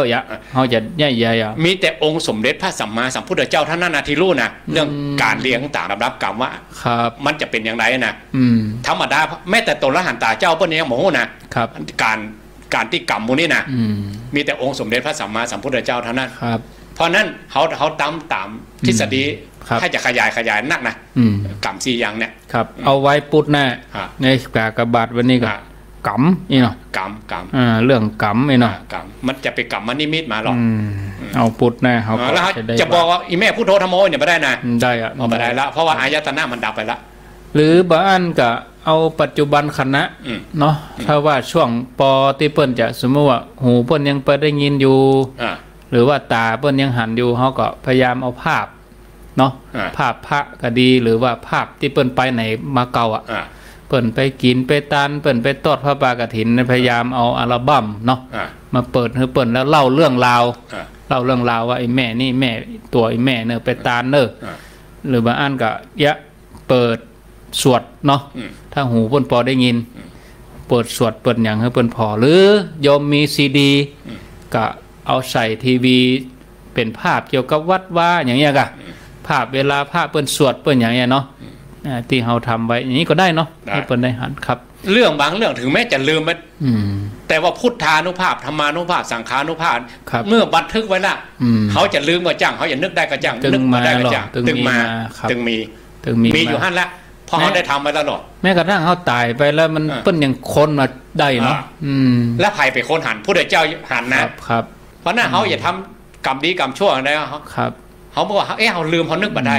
Speaker 2: เฮาจะใหญ่ๆ
Speaker 1: มีแต่องค์สมเด็จพระสัมมาสัมพุทธเจ้าท่านนั้นที่รู้นะเรื่องการเลี้ยงต่างรับกรรมว่ามันจะเป็นอย่างไรนะธรรมดาแม้แต่ตนละหันตาเจ้าเปิ้นยังบ่ฮู้นะครับการที่กรรมมูนี่นะมีแต่องค์สมเด็จพระสัมมาสัมพุทธเจ้าเท่านั้นเพราะนั้นเขาตามทฤษฎีให้จะขยายนักนะกรรม4อย่างเนี่ย
Speaker 2: ครับเอาไว้ปุดแน่ในกากบาทวันนี้ก็กรรมนี่เนาะ
Speaker 1: กรรม
Speaker 2: เรื่องกรรมนี่เนาะ
Speaker 1: กรรมมันจะไปกรรมมันนิมิตมาหรอก
Speaker 2: เอาปุดแน่เขา
Speaker 1: แล้วจะบอกว่าอีแม่พุทโธธรรมโมเนี่ยไม่ได้นะ
Speaker 2: ได้
Speaker 1: ไม่ได้แล้วเพราะว่าอายตนะมันดับไปแล้ว
Speaker 2: หรือบางก็เอาปัจจุบันขณะเนาะถ้าว่าช่วงปอที่เปิ้นจะสมมติว่าหูเปิ้นยังเปิดได้ยินอยู่หรือว่าตาเปิ้นยังหันอยู่เขาก็พยายามเอาภาพเนาะภาพพระก็ดีหรือว่าภาพที่เปิ้นไปไหนมาเก่าเปิ้นไปกินไปตานเปิ้นไปตอดพระปากฐินพยายามเอาอัลบั้มเนาะมาเปิดให้เปิ้นแล้วเล่าเรื่องราวว่าไอ้แม่นี่แม่ตัวไอ้แม่เนอะไปตานเนอะหรือบางอันก็เปิดสวดเนาะถ้าหูเปิ้นพอได้ยินเปิดสวดเปิดอย่างให้เปิ้นพอหรือโยมมีซีดีก็เอาใส่ทีวีเป็นภาพเกี่ยวกับวัดว่าอย่างเงี้ยก็ภาพเวลาภาพเปิ้นสวดเปิ้นอย่างเงี้ยเนาะที่เราทำไว้อย่างนี้ก็ได้เนาะให้เปิ้นได้หันครับ
Speaker 1: เรื่องบางเรื่องถึงแม้จะลืมมันแต่ว่าพุทธานุภาพธรรมานุภาพสังขานุภาพเมื่อบันทึกไว้ละเขาจะลืมก็จ้างเขาจะนึกได้ก็จ้างนึกมาได้ก็จ้างตึงมีอยู่หั่นละพอเขาได้ทำไว้แล้วหรอ
Speaker 2: แม้กระทั่งเขาตายไปแล้วมันเปิ้นยังค้นมาได้เนาะ
Speaker 1: แล้วใครไปค้นหันผู้ใดเจ้าหันนะครับเพราะนั้นเขาอย่าทำกรรมดีกรรมชั่วอะไรเขาบอกว่าเขาลืมเขานึกมาได้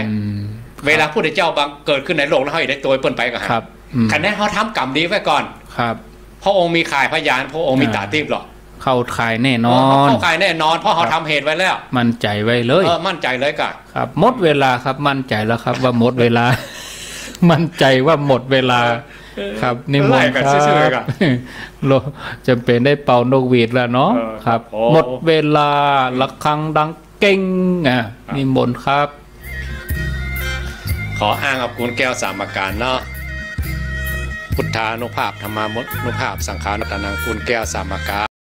Speaker 1: เวลาผู้ใดเจ้าบางเกิดขึ้นในโลกแล้วเขาได้ตัวเปิ้นไปก็หันคะแนนเขาทำกรรมดีไว้ก่อนพระองค์มีข่ายพยานพระองค์มีตาทิพย์หรอ
Speaker 2: เข้าข่ายแน่นอน
Speaker 1: เข้าข่ายแน่นอนเพราะเขาทำเหตุไว้แล้ว
Speaker 2: มั่นใจไว้เลย
Speaker 1: มั่นใจเลยก็
Speaker 2: ครับหมดเวลาครับมั่นใจแล้วครับว่าหมดเวลามั่นใจว่าหมดเวลาครับนิมนต์ครับโลจำเป็นได้เป่านกหวีดแล้วเนาะครับหมดเวลาระฆังดังเก่งนิมนต์ครับ
Speaker 1: ขออ้างกับคุณแก้วสามการเนาะพุทธานุภาพธรรมานุภาพสังขานุตนังคุณแก้วสามการ